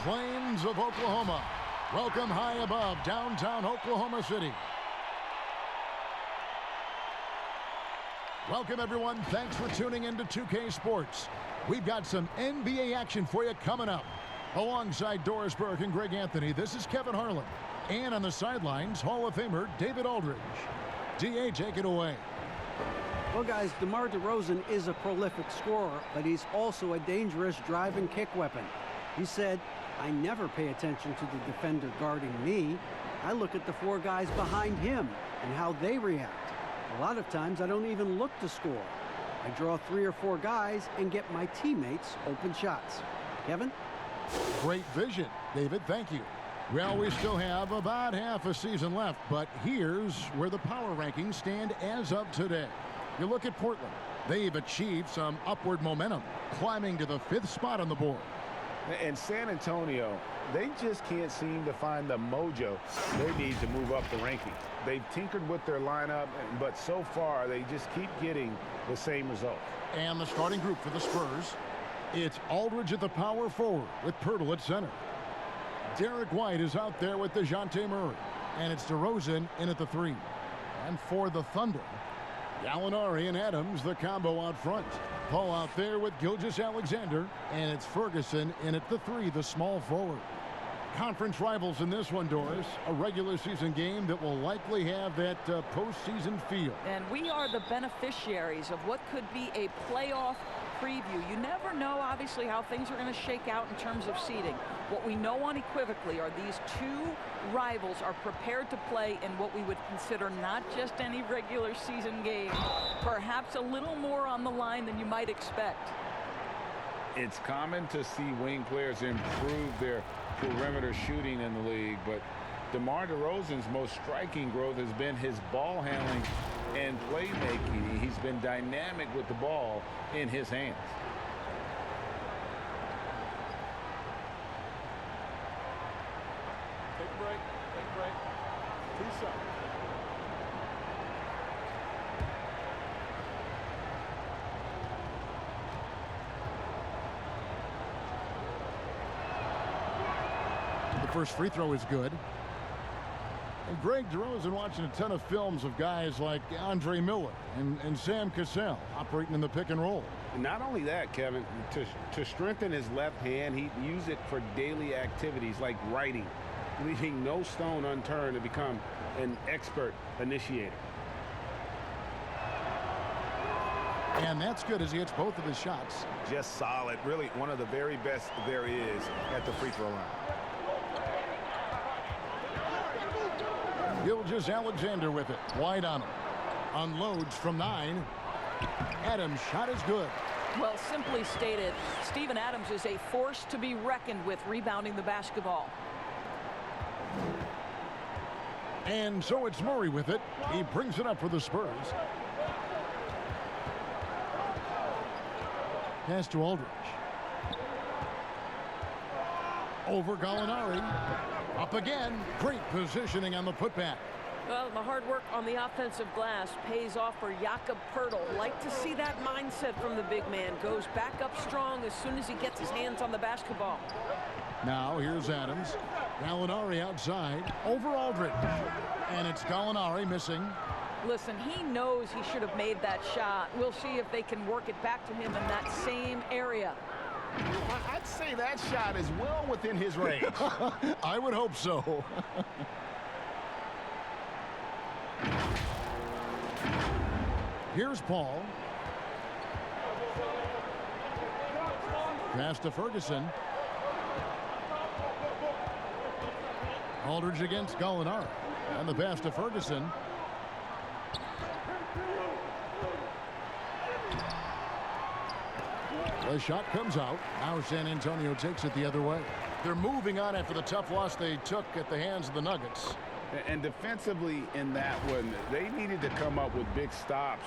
plains of Oklahoma. Welcome high above downtown Oklahoma City. Welcome, everyone. Thanks for tuning in to 2K Sports. We've got some NBA action for you coming up. Alongside Doris Burke and Greg Anthony, this is Kevin Harlan. And on the sidelines, Hall of Famer David Aldridge. DA, take it away. Well, guys, DeMar DeRozan is a prolific scorer, but he's also a dangerous drive and kick weapon. He said, "I never pay attention to the defender guarding me. I look at the four guys behind him and how they react. A lot of times I don't even look to score. I draw 3 or 4 guys and get my teammates open shots." Kevin? Great vision, David. Thank you. Well, we still have about half a season left, but here's where the power rankings stand as of today. You look at Portland. They've achieved some upward momentum, climbing to the 5th spot on the board. And San Antonio, they just can't seem to find the mojo they need to move up the rankings. They've tinkered with their lineup, but so far they just keep getting the same result. And the starting group for the Spurs, it's Aldridge at the power forward with Pirtle at center. Derek White is out there with DeJounte Murray, and it's DeRozan in at the 3. And for the Thunder, Gallinari and Adams, the combo out front. Paul out there with Gilgeous-Alexander, and it's Ferguson in at the 3, the small forward. Conference rivals in this one, Doris. A regular season game that will likely have that postseason feel. And we are the beneficiaries of what could be a playoff preview. You never know, obviously, how things are going to shake out in terms of seeding. What we know unequivocally are these two rivals are prepared to play in what we would consider not just any regular season game, perhaps a little more on the line than you might expect. It's common to see wing players improve their perimeter shooting in the league, but DeMar DeRozan's most striking growth has been his ball handling and playmaking. He's been dynamic with the ball in his hands. Take a break. Take a break. Peace out. The first free throw is good. And Greg DeRozan watching a ton of films of guys like Andre Miller and Sam Cassell operating in the pick and roll. Not only that, Kevin, to strengthen his left hand, he used it for daily activities like writing, leaving no stone unturned to become an expert initiator. And that's good as he hits both of his shots. Just solid. Really one of the very best there is at the free throw line. Gilgeous-Alexander with it. White on him. Unloads from 9. Adams' shot is good. Well, simply stated, Steven Adams is a force to be reckoned with rebounding the basketball. And so it's Murray with it. He brings it up for the Spurs. Pass to Aldridge. Over Gallinari. Up again. Great positioning on the putback. Well, the hard work on the offensive glass pays off for Jakob Pirtle. Like to see that mindset from the big man. Goes back up strong as soon as he gets his hands on the basketball. Now here's Adams. Gallinari outside. Over Aldridge. And it's Gallinari missing. Listen, he knows he should have made that shot. We'll see if they can work it back to him in that same area. I'd say that shot is well within his range. I would hope so. Here's Paul. Pass to Ferguson. Aldridge against Gallinari. And the pass to Ferguson. The shot comes out. Now San Antonio takes it the other way. They're moving on after the tough loss they took at the hands of the Nuggets. And defensively in that one, they needed to come up with big stops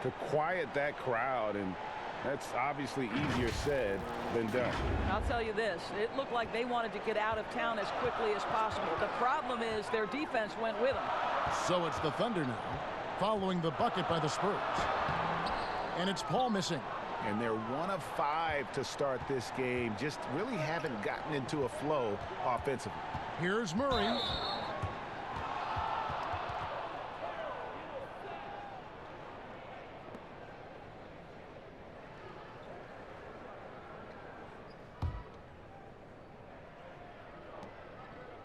to quiet that crowd, and that's obviously easier said than done. I'll tell you this, it looked like they wanted to get out of town as quickly as possible. The problem is their defense went with them. So it's the Thunder now, following the bucket by the Spurs. And it's Paul missing. And they're 1 of 5 to start this game. Just really haven't gotten into a flow offensively. Here's Murray.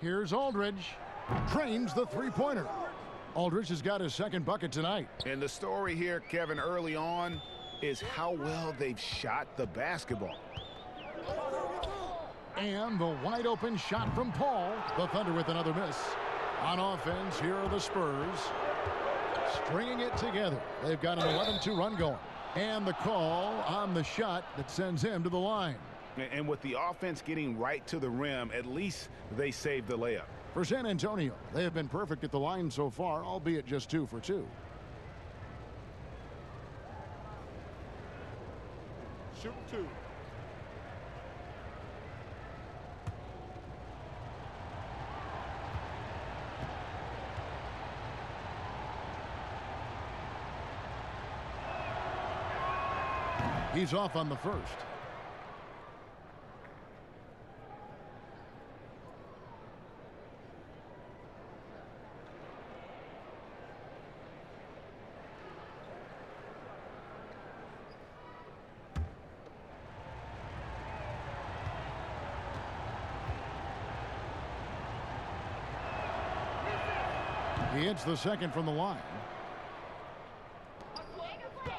Here's Aldridge. Drains the three-pointer. Aldridge has got his second bucket tonight. And the story here, Kevin, early on is how well they've shot the basketball. And the wide-open shot from Paul. The Thunder with another miss. On offense, here are the Spurs. Stringing it together. They've got an 11-2 run going. And the call on the shot that sends him to the line. And with the offense getting right to the rim, at least they saved the layup. For San Antonio, they have been perfect at the line so far, albeit just 2 for 2. Shoot 2. He's off on the first. He hits the second from the line.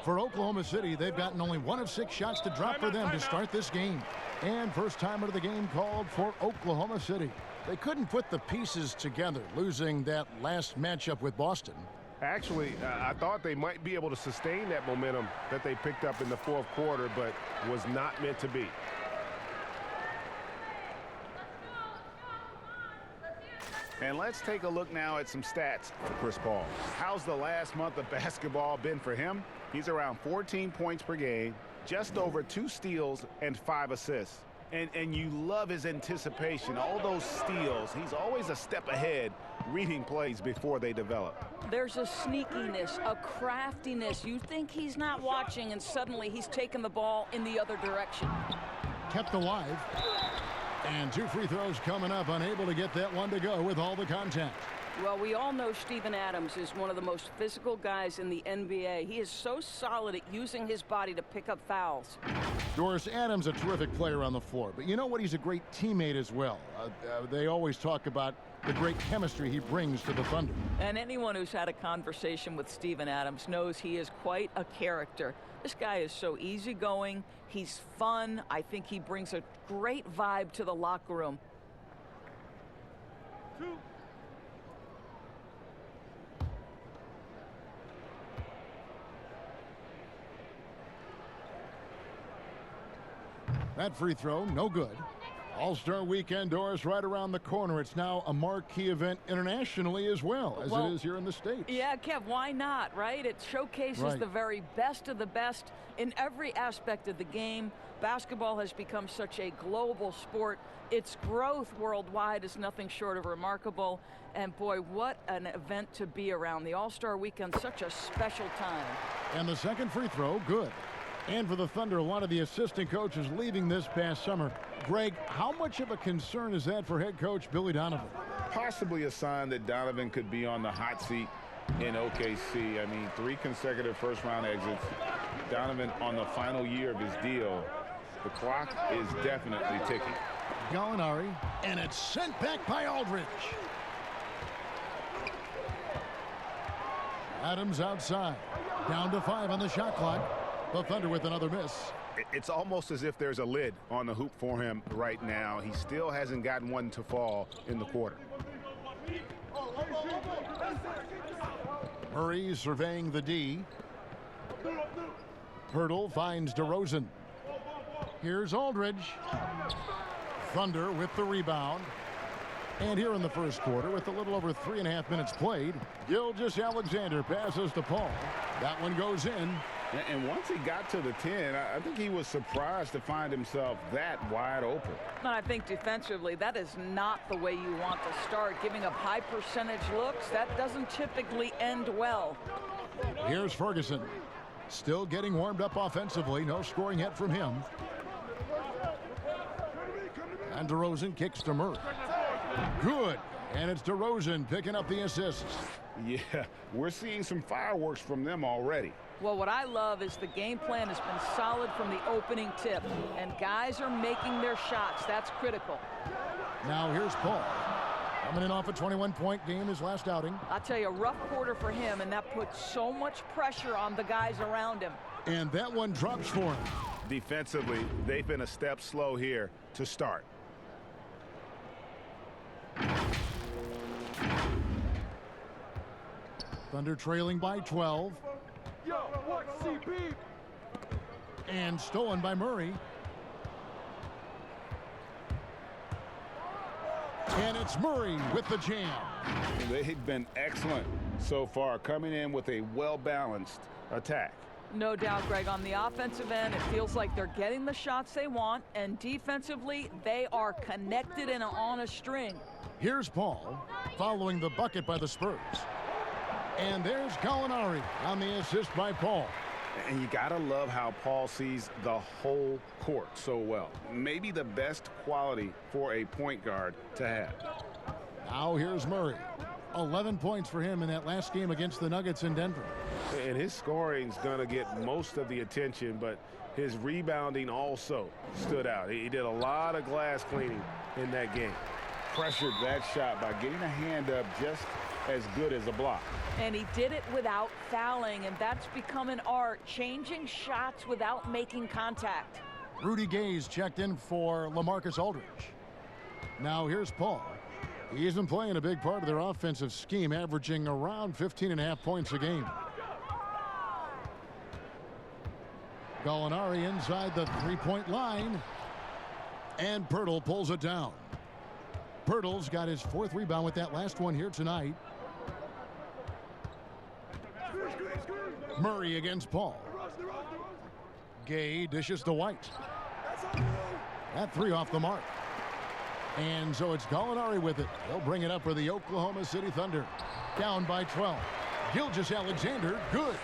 For Oklahoma City, they've gotten only 1 of 6 shots to drop for them to start this game. And first timer of the game called for Oklahoma City. They couldn't put the pieces together, losing that last matchup with Boston. Actually, I thought they might be able to sustain that momentum that they picked up in the fourth quarter, but was not meant to be. And let's take a look now at some stats for Chris Paul. How's the last month of basketball been for him? He's around 14 points per game, just over 2 steals and 5 assists. And you love his anticipation. All those steals, he's always a step ahead, reading plays before they develop. There's a sneakiness, a craftiness. You think he's not watching, and suddenly he's taking the ball in the other direction. Kept alive. And 2 free throws coming up, unable to get that one to go with all the contact. Well, we all know Steven Adams is one of the most physical guys in the NBA. He is so solid at using his body to pick up fouls. Doris, Adams, a terrific player on the floor. But you know what? He's a great teammate as well. They always talk about the great chemistry he brings to the Thunder. And anyone who's had a conversation with Steven Adams knows he is quite a character. This guy is so easygoing. He's fun. I think he brings a great vibe to the locker room. 2. That free throw, no good. All-Star Weekend, Doris, right around the corner. It's now a marquee event internationally as well as it is here in the States. Yeah, Kev, why not, right? It showcases the very best of the best in every aspect of the game. Basketball has become such a global sport. Its growth worldwide is nothing short of remarkable. And boy, what an event to be around. The All-Star Weekend, such a special time. And the second free throw, good. And for the Thunder, a lot of the assistant coaches leaving this past summer. Greg, how much of a concern is that for head coach Billy Donovan? Possibly a sign that Donovan could be on the hot seat in OKC. I mean, 3 consecutive first-round exits. Donovan on the final year of his deal. The clock is definitely ticking. Gallinari, and it's sent back by Aldridge. Adams outside. Down to 5 on the shot clock. The Thunder with another miss. It's almost as if there's a lid on the hoop for him right now. He still hasn't gotten one to fall in the quarter. Murray surveying the D. Hurdle finds DeRozan. Here's Aldridge. Thunder with the rebound. And here in the first quarter, with a little over 3.5 minutes played, Gilgeous-Alexander passes to Paul. That one goes in. And once he got to the 10, I think he was surprised to find himself that wide open. And I think defensively, that is not the way you want to start. Giving up high percentage looks, that doesn't typically end well. Here's Ferguson. Still getting warmed up offensively. No scoring yet from him. And DeRozan kicks to Murray. Good. And it's DeRozan picking up the assists. Yeah, we're seeing some fireworks from them already. Well, what I love is the game plan has been solid from the opening tip, and guys are making their shots. That's critical. Now here's Paul. Coming in off a 21-point game his last outing. I'll tell you, a rough quarter for him, and that puts so much pressure on the guys around him. And that one drops for him. Defensively, they've been a step slow here to start. Thunder trailing by 12. And stolen by Murray. And it's Murray with the jam. They've been excellent so far, coming in with a well-balanced attack. No doubt, Greg. On the offensive end, it feels like they're getting the shots they want, and defensively, they are connected and on a string. Here's Paul following the bucket by the Spurs. And there's Gallinari on the assist by Paul. And you gotta love how Paul sees the whole court so well. Maybe the best quality for a point guard to have. Now here's Murray. 11 points for him in that last game against the Nuggets in Denver. And his scoring's gonna get most of the attention, but his rebounding also stood out. He did a lot of glass cleaning in that game. Pressured that shot by getting a hand up just as good as a block. And he did it without fouling, and that's become an art, changing shots without making contact. Rudy Gay's checked in for LaMarcus Aldridge. Now here's Paul. He's been playing a big part of their offensive scheme, averaging around 15.5 points a game. Gallinari inside the three-point line. And Pirtle pulls it down. Pirtle's got his fourth rebound with that last one here tonight. Murray against Paul. Gay dishes to White. That three off the mark. And so it's Gallinari with it. They'll bring it up for the Oklahoma City Thunder. Down by 12. Gilgeous-Alexander, good.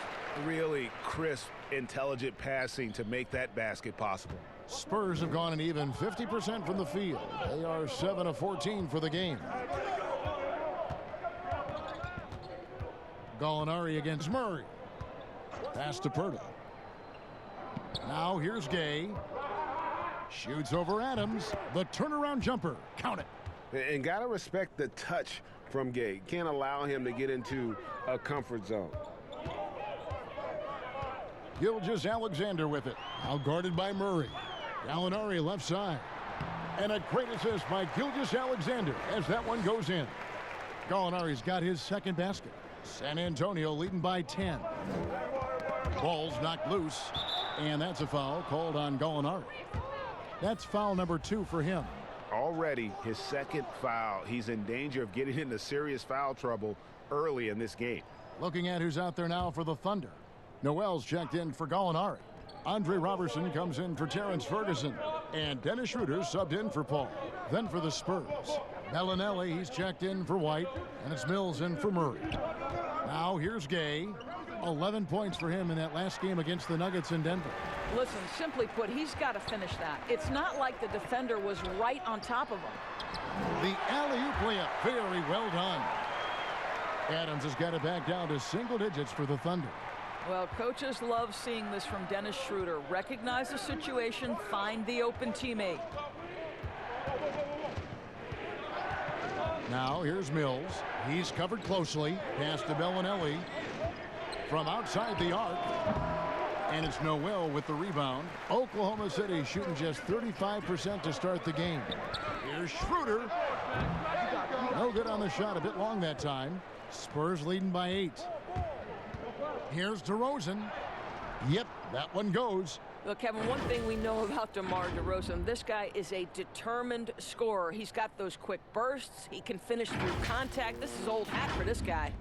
Really crisp, intelligent passing to make that basket possible. Spurs have gone an even 50% from the field. They are 7 of 14 for the game. Gallinari against Murray. Pass to Pirtle. Now here's Gay. Shoots over Adams. The turnaround jumper. Count it. And got to respect the touch from Gay. Can't allow him to get into a comfort zone. Gilgeous-Alexander with it. Now guarded by Murray. Gallinari left side. And a great assist by Gilgeous-Alexander as that one goes in. Gallinari's got his second basket. San Antonio leading by 10. Ball's knocked loose. And that's a foul called on Gallinari. That's foul number 2 for him. Already his second foul. He's in danger of getting into serious foul trouble early in this game. Looking at who's out there now for the Thunder. Noel's checked in for Gallinari. Andre Robertson comes in for Terrence Ferguson. And Dennis Schroeder subbed in for Paul. Then for the Spurs, Bellinelli, he's checked in for White. And it's Mills in for Murray. Now here's Gay. 11 points for him in that last game against the Nuggets in Denver. Listen, simply put, he's got to finish that. It's not like the defender was right on top of him. The alley-oop layup, very well done. Adams has got it back down to single digits for the Thunder. Well, coaches love seeing this from Dennis Schroeder. Recognize the situation, find the open teammate. Now here's Mills. He's covered closely. Pass to Bellinelli from outside the arc. And it's Noel with the rebound. Oklahoma City shooting just 35% to start the game. Here's Schroeder. No good on the shot. A bit long that time. Spurs leading by 8. Here's DeRozan. Yep, that one goes. Look, Kevin, one thing we know about DeMar DeRozan, this guy is a determined scorer. He's got those quick bursts. He can finish through contact. This is old hat for this guy.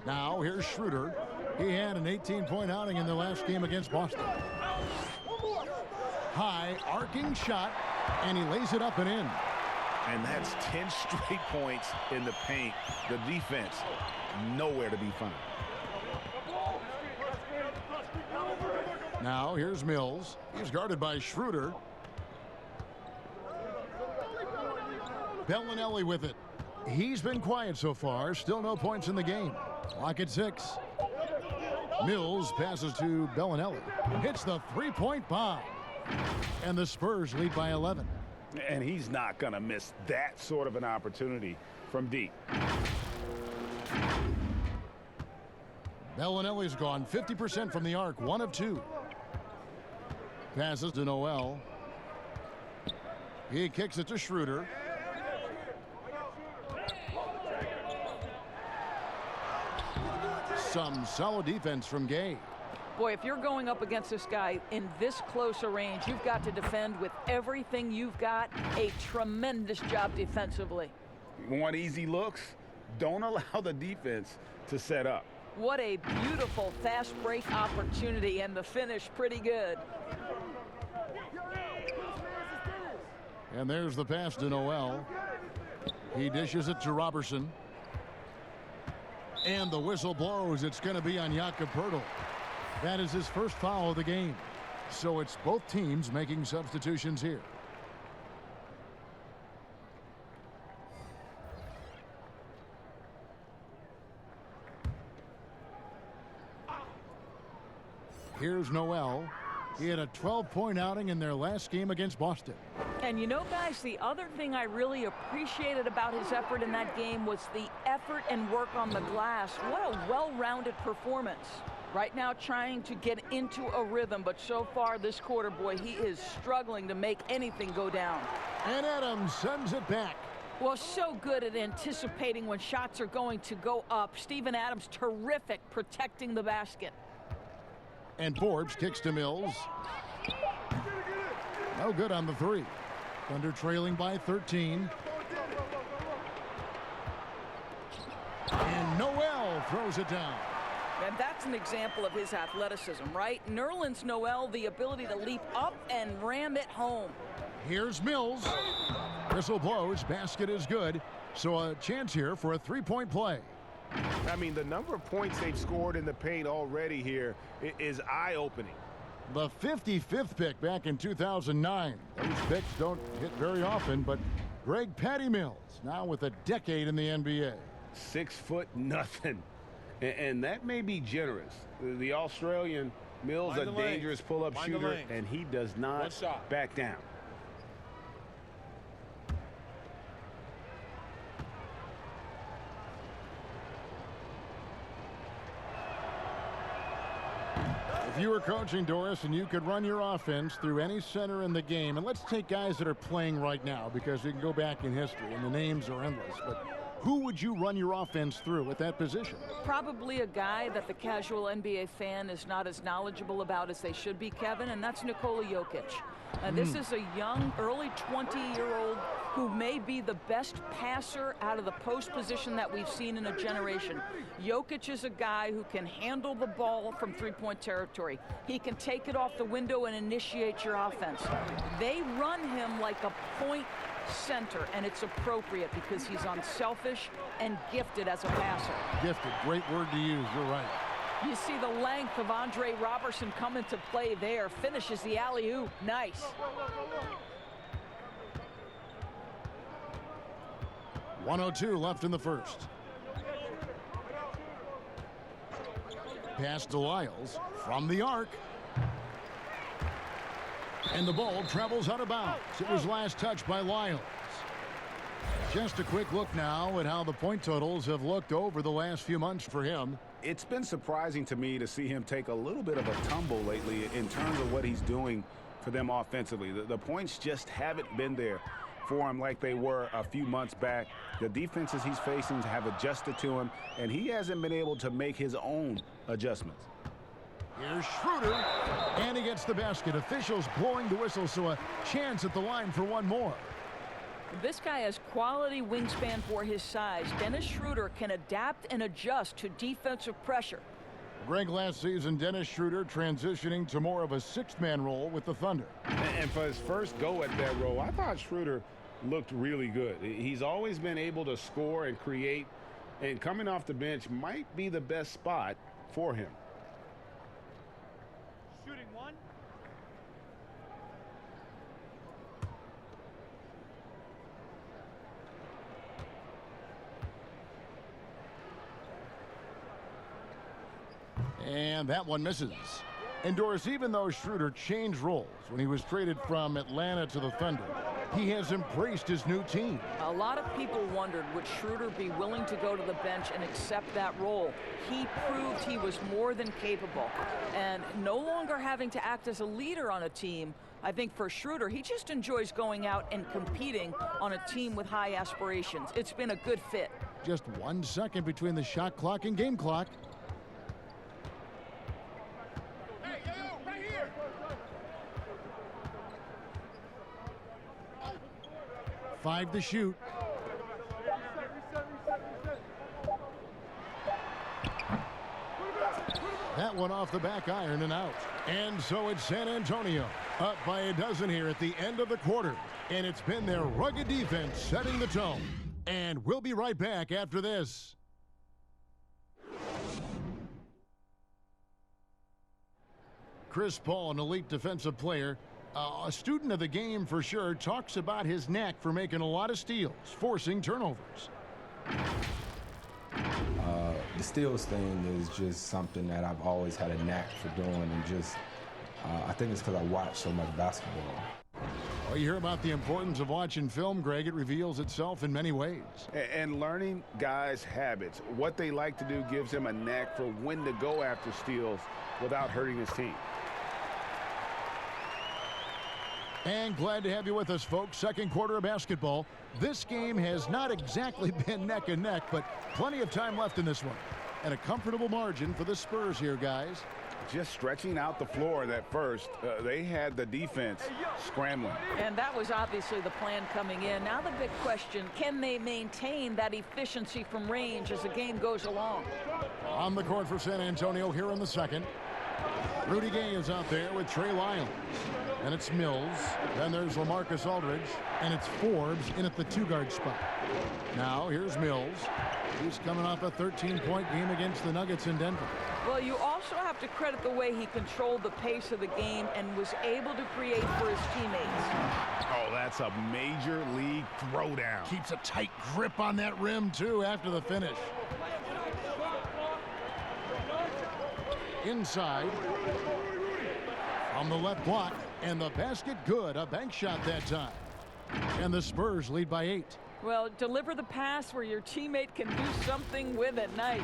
Now here's Schroeder. He had an 18-point outing in the last game against Boston. High arcing shot, and he lays it up and in. And that's 10 straight points in the paint. The defense, nowhere to be found. Now here's Mills. He's guarded by Schroeder. Bellinelli with it. He's been quiet so far. Still no points in the game. Clock at 6. Mills passes to Bellinelli. Hits the three-point bomb. And the Spurs lead by 11. And he's not going to miss that sort of an opportunity from deep. Bellinelli's gone 50% from the arc. 1 of 2. Passes to Noel. He kicks it to Schroeder. Some solid defense from Gay. Boy, if you're going up against this guy in this close a range, you've got to defend with everything you've got. A tremendous job defensively. Want easy looks? Don't allow the defense to set up. What a beautiful fast break opportunity, and the finish pretty good. And there's the pass to Noel. He dishes it to Robertson. And the whistle blows. It's going to be on Jakob Poeltl. That is his first foul of the game. So it's both teams making substitutions here. Here's Noel. He had a 12-point outing in their last game against Boston. And you know, guys, the other thing I really appreciated about his effort in that game was the effort and work on the glass. What a well-rounded performance. Right now trying to get into a rhythm, but so far this quarter, boy, he is struggling to make anything go down. And Adams sends it back. Well, so good at anticipating when shots are going to go up. Steven Adams, terrific protecting the basket. And Forbes kicks to Mills. No good on the 3. Thunder trailing by 13. And Noel throws it down. And that's an example of his athleticism, right? Nerlens Noel, the ability to leap up and ram it home. Here's Mills. Whistle blows. Basket is good. So a chance here for a 3-point play. I mean, the number of points they've scored in the paint already here is eye-opening. The 55th pick back in 2009. Those picks don't hit very often, but Greg Patty Mills now with a decade in the NBA. 6'0" nothing. And that may be generous. The Australian Mills, a dangerous pull-up shooter, and he does not back down. If you were coaching, Doris, and you could run your offense through any center in the game, and let's take guys that are playing right now because we can go back in history and the names are endless, but who would you run your offense through at that position? Probably a guy that the casual NBA fan is not as knowledgeable about as they should be, Kevin, and that's Nikola Jokic. This is a young, early 20-year-old who may be the best passer out of the post position that we've seen in a generation. Jokic is a guy who can handle the ball from three-point territory. He can take it off the window and initiate your offense. They run him like a point center, and it's appropriate because he's unselfish and gifted as a passer. Gifted, great word to use, you're right. You see the length of Andre Robertson come into play there. Finishes the alley-oop. Nice. .102 left in the first. Pass to Lyles from the arc. And the ball travels out of bounds. It was last touched by Lyles. Just a quick look now at how the point totals have looked over the last few months for him. It's been surprising to me to see him take a little bit of a tumble lately in terms of what he's doing for them offensively. The points just haven't been there for him like they were a few months back. The defenses he's facing have adjusted to him, and he hasn't been able to make his own adjustments. Here's Schroeder, and he gets the basket. Officials blowing the whistle, so a chance at the line for one more. This guy has quality wingspan for his size. Dennis Schroeder can adapt and adjust to defensive pressure. Greg, last season, Dennis Schroeder transitioning to more of a sixth-man role with the Thunder. And for his first go at that role, I thought Schroeder looked really good. He's always been able to score and create, and coming off the bench might be the best spot for him. Shooting one. And that one misses. And Doris, even though Schroeder changed roles when he was traded from Atlanta to the Thunder, he has embraced his new team. A lot of people wondered, would Schroeder be willing to go to the bench and accept that role? He proved he was more than capable. And no longer having to act as a leader on a team, I think for Schroeder, he just enjoys going out and competing on a team with high aspirations. It's been a good fit. Just 1 second between the shot clock and game clock. Five to shoot. That one off the back iron and out. And so it's San Antonio up by a dozen here at the end of the quarter. And it's been their rugged defense setting the tone. And we'll be right back after this. Chris Paul, an elite defensive player, a student of the game for sure, talks about his knack for making a lot of steals, forcing turnovers. The steals thing is just something that I've always had a knack for doing, and just I think it's because I watch so much basketball. Well, you hear about the importance of watching film, Greg. It reveals itself in many ways. And learning guys' habits, what they like to do, gives him a knack for when to go after steals without hurting his team. And glad to have you with us, folks. Second quarter of basketball. This game has not exactly been neck and neck, but plenty of time left in this one. And a comfortable margin for the Spurs here, guys. Just stretching out the floor that first. They had the defense scrambling. And that was obviously the plan coming in. Now the big question, can they maintain that efficiency from range as the game goes along? On the court for San Antonio here in the second. Rudy Gay is out there with Trey Lyons. And it's Mills. Then there's LaMarcus Aldridge. And it's Forbes in at the two-guard spot. Now here's Mills. He's coming off a 13-point game against the Nuggets in Denver. Well, you also have to credit the way he controlled the pace of the game and was able to create for his teammates. Oh, that's a major league throwdown. Keeps a tight grip on that rim, too, after the finish. Inside. On the left block. And the basket good. A bank shot that time. And the Spurs lead by 8. Well, deliver the pass where your teammate can do something with it. Nice.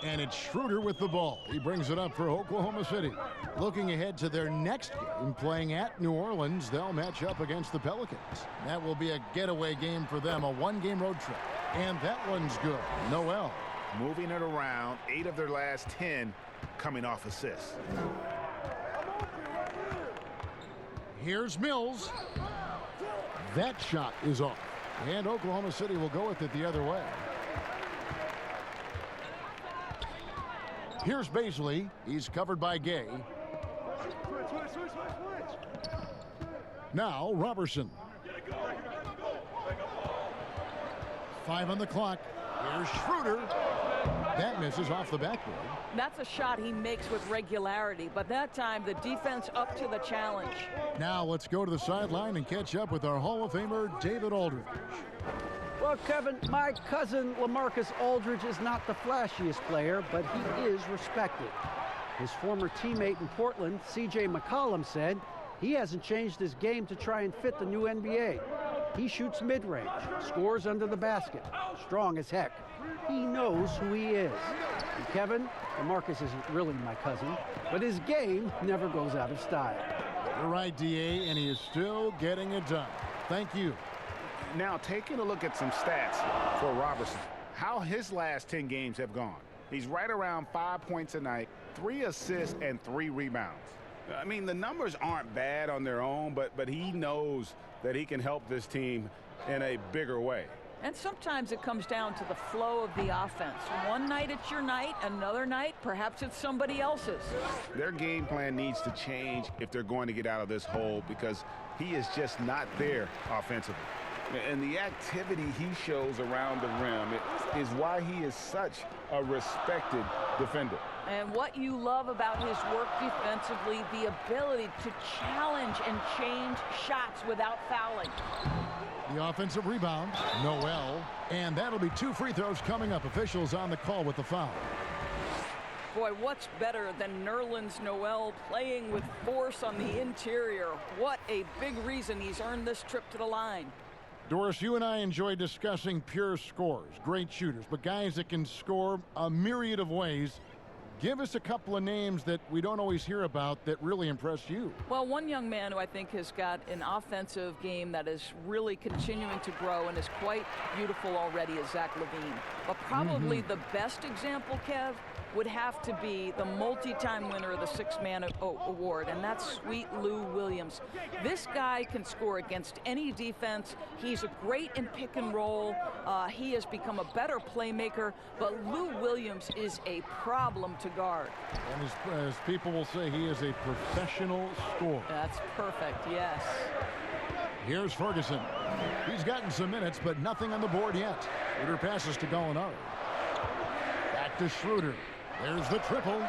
And it's Schroeder with the ball. He brings it up for Oklahoma City. Looking ahead to their next game, playing at New Orleans, they'll match up against the Pelicans. That will be a getaway game for them, a one-game road trip. And that one's good. Noel. Moving it around, 8 of their last 10 coming off assists. Here's Mills. That shot is off. And Oklahoma City will go with it the other way. Here's Baisley. He's covered by Gay. Now Robertson. 5 on the clock. Here's Schroeder. That misses off the backboard. That's a shot he makes with regularity, but that time the defense up to the challenge. Now let's go to the sideline and catch up with our Hall of Famer, David Aldridge. Well, Kevin, my cousin LaMarcus Aldridge is not the flashiest player, but he is respected. His former teammate in Portland, C.J. McCollum, said he hasn't changed his game to try and fit the new NBA. He shoots mid-range, scores under the basket, strong as heck. He knows who he is. And Kevin, LaMarcus isn't really my cousin, but his game never goes out of style. You're right, D.A., and he is still getting it done. Thank you. Now, taking a look at some stats for Robertson, how his last 10 games have gone. He's right around 5 points a night, 3 assists, and 3 rebounds. I mean, the numbers aren't bad on their own, but he knows that he can help this team in a bigger way. And sometimes it comes down to the flow of the offense. One night it's your night, another night perhaps it's somebody else's. Their game plan needs to change if they're going to get out of this hole, because he is just not there offensively. And the activity he shows around the rim is why he is such a respected defender. And what you love about his work defensively, the ability to challenge and change shots without fouling. The offensive rebound, Noel. And that'll be 2 free throws coming up. Officials on the call with the foul. Boy, what's better than Nerlens Noel playing with force on the interior? What a big reason he's earned this trip to the line. Doris, you and I enjoy discussing pure scorers, great shooters, but guys that can score a myriad of ways. Give us a couple of names that we don't always hear about that really impress you. Well, one young man who I think has got an offensive game that is really continuing to grow and is quite beautiful already is Zach LaVine. But probably the best example, Kev, would have to be the multi-time winner of the Six-Man Award, and that's Sweet Lou Williams. This guy can score against any defense. He's a great in pick and roll. He has become a better playmaker, but Lou Williams is a problem to guard. And as people will say, he is a professional scorer. That's perfect, yes. Here's Ferguson. He's gotten some minutes, but nothing on the board yet. Schroeder passes to Gallinari. Back to Schroeder. There's the triple.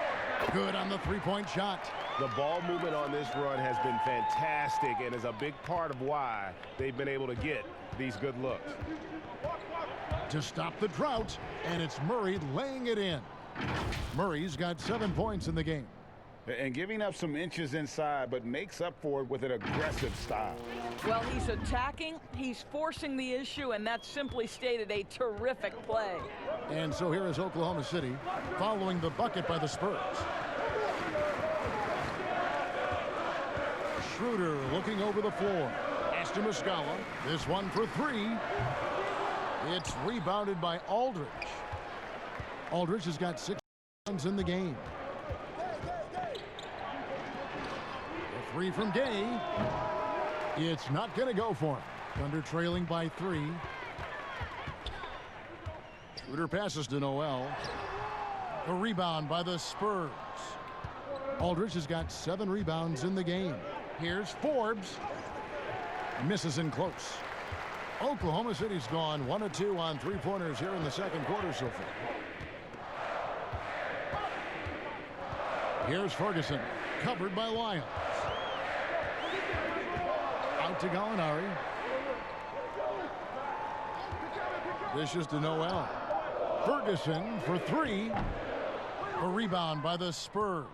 Good on the three-point shot. The ball movement on this run has been fantastic and is a big part of why they've been able to get these good looks. To stop the drought, and it's Murray laying it in. Murray's got 7 points in the game. And giving up some inches inside, but makes up for it with an aggressive style. Well, he's attacking, he's forcing the issue, and that's simply stated a terrific play. And so here is Oklahoma City following the bucket by the Spurs. Schroeder looking over the floor. Pass to Muscala. This one for 3. It's rebounded by Aldridge. Aldridge has got 6 points in the game. A 3 from Gay. It's not going to go for him. Thunder trailing by 3. Schroeder passes to Noel. A rebound by the Spurs. Aldridge has got 7 rebounds in the game. Here's Forbes. Misses in close. Oklahoma City's gone 1 of 2 on 3-pointers here in the second quarter so far. Here's Ferguson, covered by Lyons. Out to Gallinari. This is to Noel. Ferguson for 3. A rebound by the Spurs.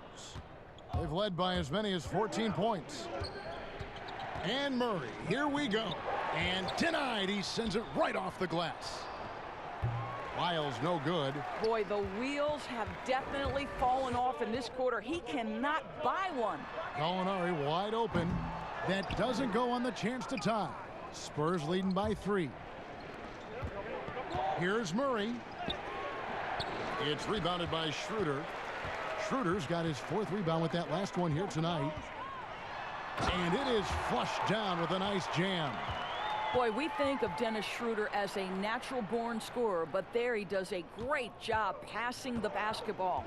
They've led by as many as 14 points. And Murray, here we go. And denied, he sends it right off the glass. Lyles no good. Boy, the wheels have definitely fallen off in this quarter. He cannot buy one. Gallinari wide open. That doesn't go on the chance to tie. Spurs leading by 3. Here's Murray. It's rebounded by Schroeder. Schroeder's got his 4th rebound with that last one here tonight. And it is flushed down with a nice jam. Boy, we think of Dennis Schroeder as a natural-born scorer, but there he does a great job passing the basketball.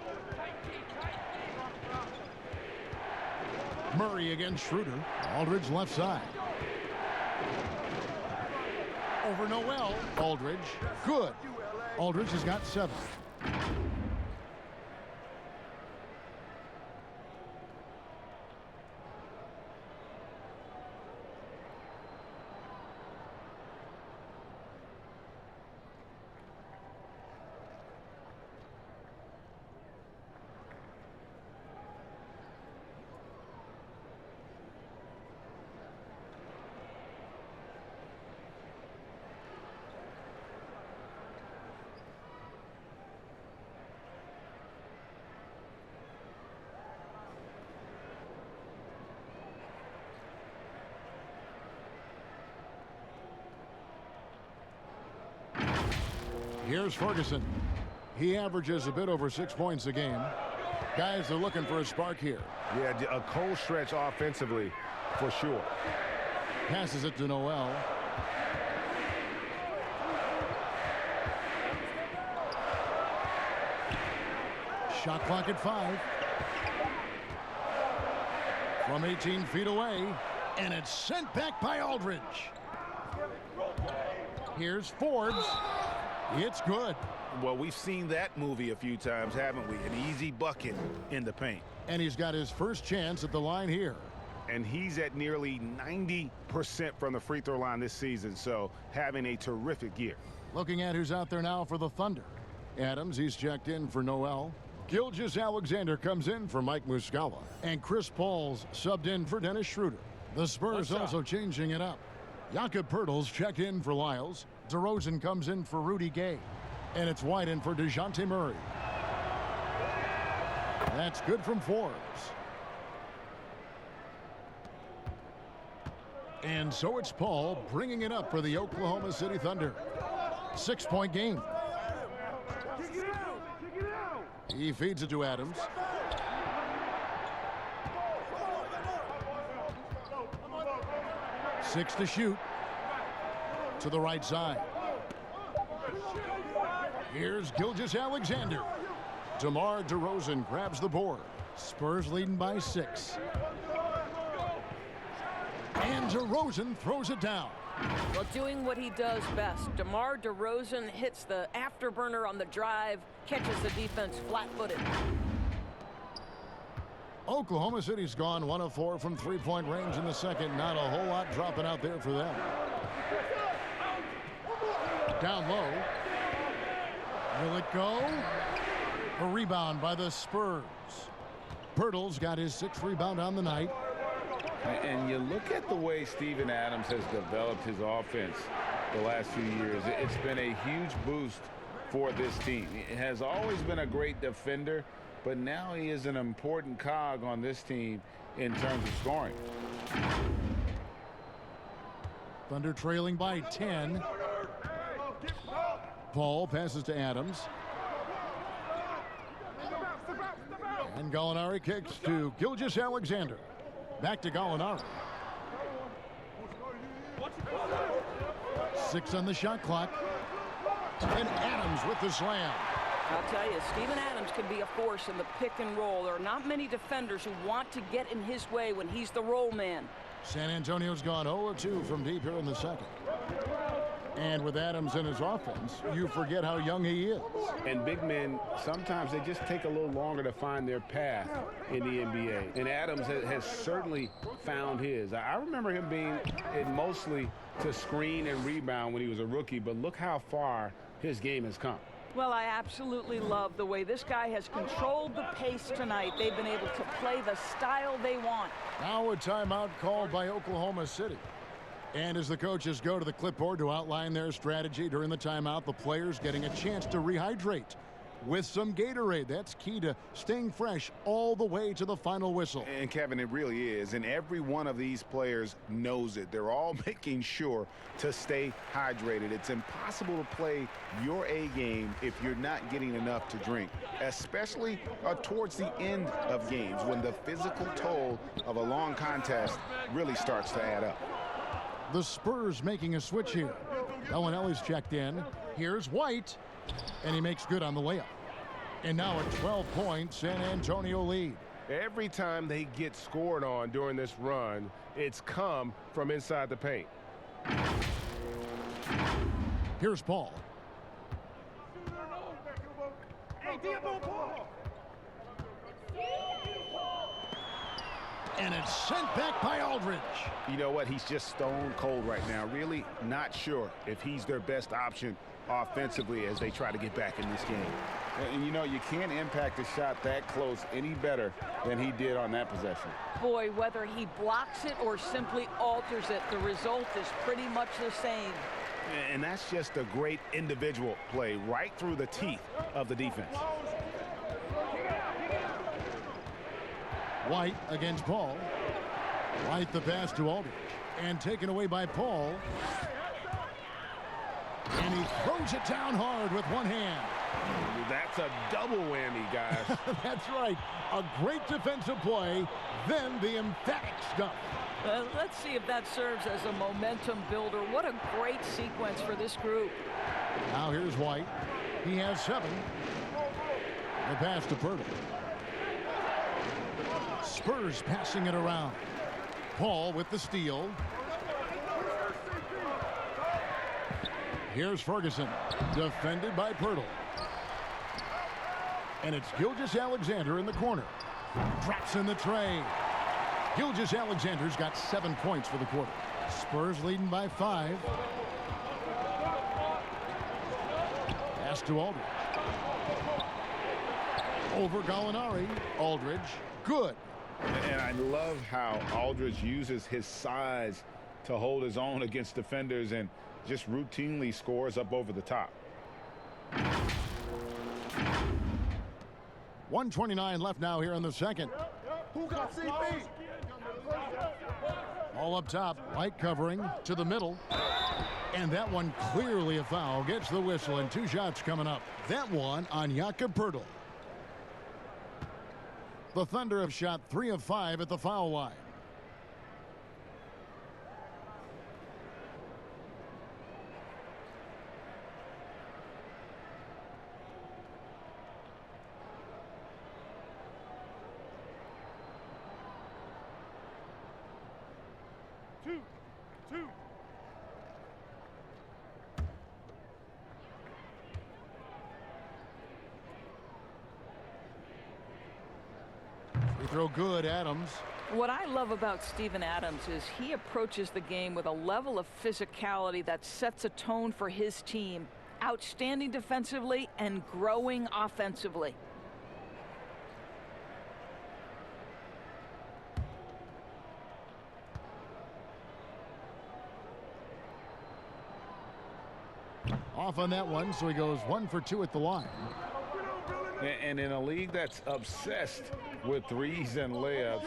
Murray against Schroeder. Aldridge left side. Over Noel. Aldridge. Good. Aldridge has got 7. Here's Ferguson. He averages a bit over 6 points a game. Guys are looking for a spark here. Yeah, a cold stretch offensively for sure. Passes it to Noel. Shot clock at 5. From 18 feet away, and it's sent back by Aldridge. Here's Forbes. It's good. Well, we've seen that movie a few times, haven't we? An easy bucket in the paint. And he's got his first chance at the line here. And he's at nearly 90% from the free throw line this season, so having a terrific year. Looking at who's out there now for the Thunder. Adams, he's checked in for Noel. Gilgeous-Alexander comes in for Mike Muscala. And Chris Paul's subbed in for Dennis Schroeder. The Spurs also changing it up. Jakob Poeltl's checked in for Lyles. DeRozan comes in for Rudy Gay. And it's White in for DeJounte Murray. That's good from Forbes. And so it's Paul bringing it up for the Oklahoma City Thunder. 6-point game. He feeds it to Adams. Six to shoot. To the right side. Here's Gilgeous-Alexander. DeMar DeRozan grabs the board. Spurs leading by 6. And DeRozan throws it down. Well, doing what he does best. DeMar DeRozan hits the afterburner on the drive, catches the defense flat-footed. Oklahoma City's gone 1 of 4 from three-point range in the second. Not a whole lot dropping out there for them. Down low. Will it go? A rebound by the Spurs. Poeltl's got his 6th rebound on the night. And you look at the way Steven Adams has developed his offense the last few years. It's been a huge boost for this team. He has always been a great defender, but now he is an important cog on this team in terms of scoring. Thunder trailing by 10. Paul passes to Adams. And Gallinari kicks to Gilgeous-Alexander. Back to Gallinari. 6 on the shot clock. And Adams with the slam. I'll tell you, Steven Adams can be a force in the pick and roll. There are not many defenders who want to get in his way when he's the roll man. San Antonio's gone 0-2 from deep here in the second. And with Adams in his offense, you forget how young he is. And big men, sometimes they just take a little longer to find their path in the NBA. And Adams has certainly found his. I remember him being mostly to screen and rebound when he was a rookie, but look how far his game has come. Well, I absolutely love the way this guy has controlled the pace tonight. They've been able to play the style they want. Now a timeout called by Oklahoma City. And as the coaches go to the clipboard to outline their strategy during the timeout, the players getting a chance to rehydrate with some Gatorade. That's key to staying fresh all the way to the final whistle. And Kevin, it really is. And every one of these players knows it. They're all making sure to stay hydrated. It's impossible to play your A game if you're not getting enough to drink, especially towards the end of games when the physical toll of a long contest really starts to add up. The Spurs making a switch here. Bellinelli's checked in. Here's White. And he makes good on the layup. And now a 12-point San Antonio lead. Every time they get scored on during this run, it's come from inside the paint. Here's Paul. And it's sent back by Aldridge. You know what? He's just stone cold right now. Really not sure if he's their best option offensively as they try to get back in this game. And you know, you can't impact a shot that close any better than he did on that possession. Boy, whether he blocks it or simply alters it, the result is pretty much the same. And that's just a great individual play right through the teeth of the defense. White against Paul. White the pass to Aldridge. And taken away by Paul. And he throws it down hard with one hand. That's a double whammy, guys. That's right. A great defensive play, then the emphatic stuff. Let's see if that serves as a momentum builder. What a great sequence for this group. Now here's White. He has 7. The pass to Pirtle. Spurs passing it around. Paul with the steal. Here's Ferguson, defended by Pirtle. And it's Gilgeous-Alexander in the corner. Drops in the tray. Gilgeous-Alexander's got 7 points for the quarter. Spurs leading by 5. Pass to Aldridge. Over Gallinari. Aldridge, good. And I love how Aldridge uses his size to hold his own against defenders and just routinely scores up over the top. 1:29 left now here in the second. Who got CP? All up top, White covering to the middle. And that one clearly a foul. Gets the whistle and 2 shots coming up. That one on Jakob Pirtle. The Thunder have shot 3 of 5 at the foul line. Two. Free throw good, Adams. What I love about Steven Adams is he approaches the game with a level of physicality that sets a tone for his team. Outstanding defensively and growing offensively. Off on that one, so he goes 1 for 2 at the line. And in a league that's obsessed with threes and layups,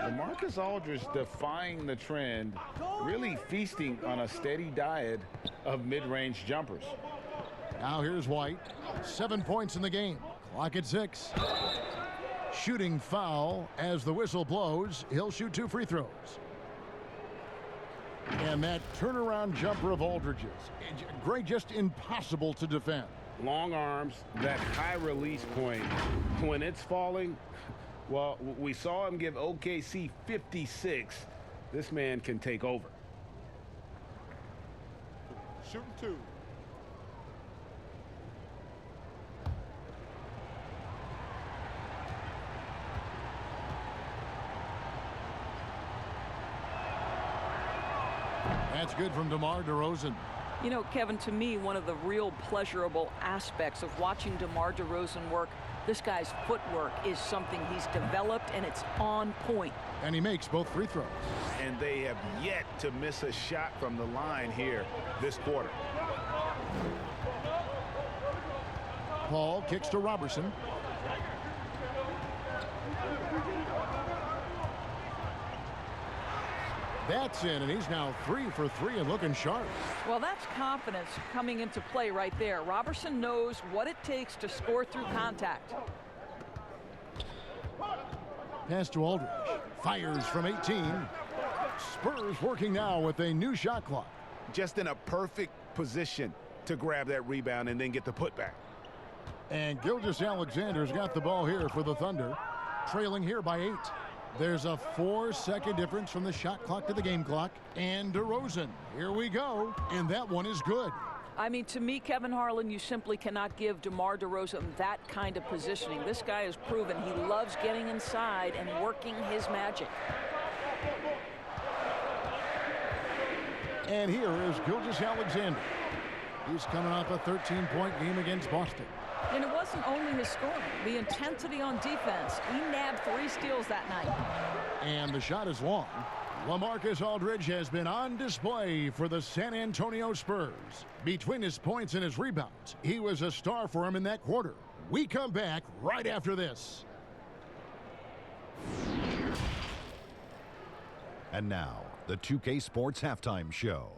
LaMarcus Aldridge defying the trend, really feasting on a steady diet of mid-range jumpers. Now here's White. 7 points in the game. Clock at 6. Shooting foul as the whistle blows. He'll shoot 2 free throws. And that turnaround jumper of Aldridge's. Great, just impossible to defend. Long arms, that high release point. When it's falling, well, we saw him give OKC 56. This man can take over. Shooting 2. That's good from DeMar DeRozan. You know, Kevin, to me, one of the real pleasurable aspects of watching DeMar DeRozan work, this guy's footwork is something he's developed, and it's on point. And he makes both free throws. And they have yet to miss a shot from the line here this quarter. Paul kicks to Robertson. That's in, and he's now 3 for 3 and looking sharp. Well, that's confidence coming into play right there. Robertson knows what it takes to score through contact. Pass to Aldridge. Fires from 18. Spurs working now with a new shot clock. Just in a perfect position to grab that rebound and then get the putback. And Gilgeous-Alexander's got the ball here for the Thunder. Trailing here by 8. There's a 4-second difference from the shot clock to the game clock. And DeRozan, here we go. And that one is good. I mean, to me, Kevin Harlan, you simply cannot give DeMar DeRozan that kind of positioning. This guy has proven he loves getting inside and working his magic. And here is Gilgeous-Alexander. He's coming off a 13-point game against Boston. And it wasn't only his scoring, the intensity on defense. He nabbed 3 steals that night. And the shot is long. LaMarcus Aldridge has been on display for the San Antonio Spurs. Between his points and his rebounds, he was a star for him in that quarter. We come back right after this. And now, the 2K Sports Halftime Show.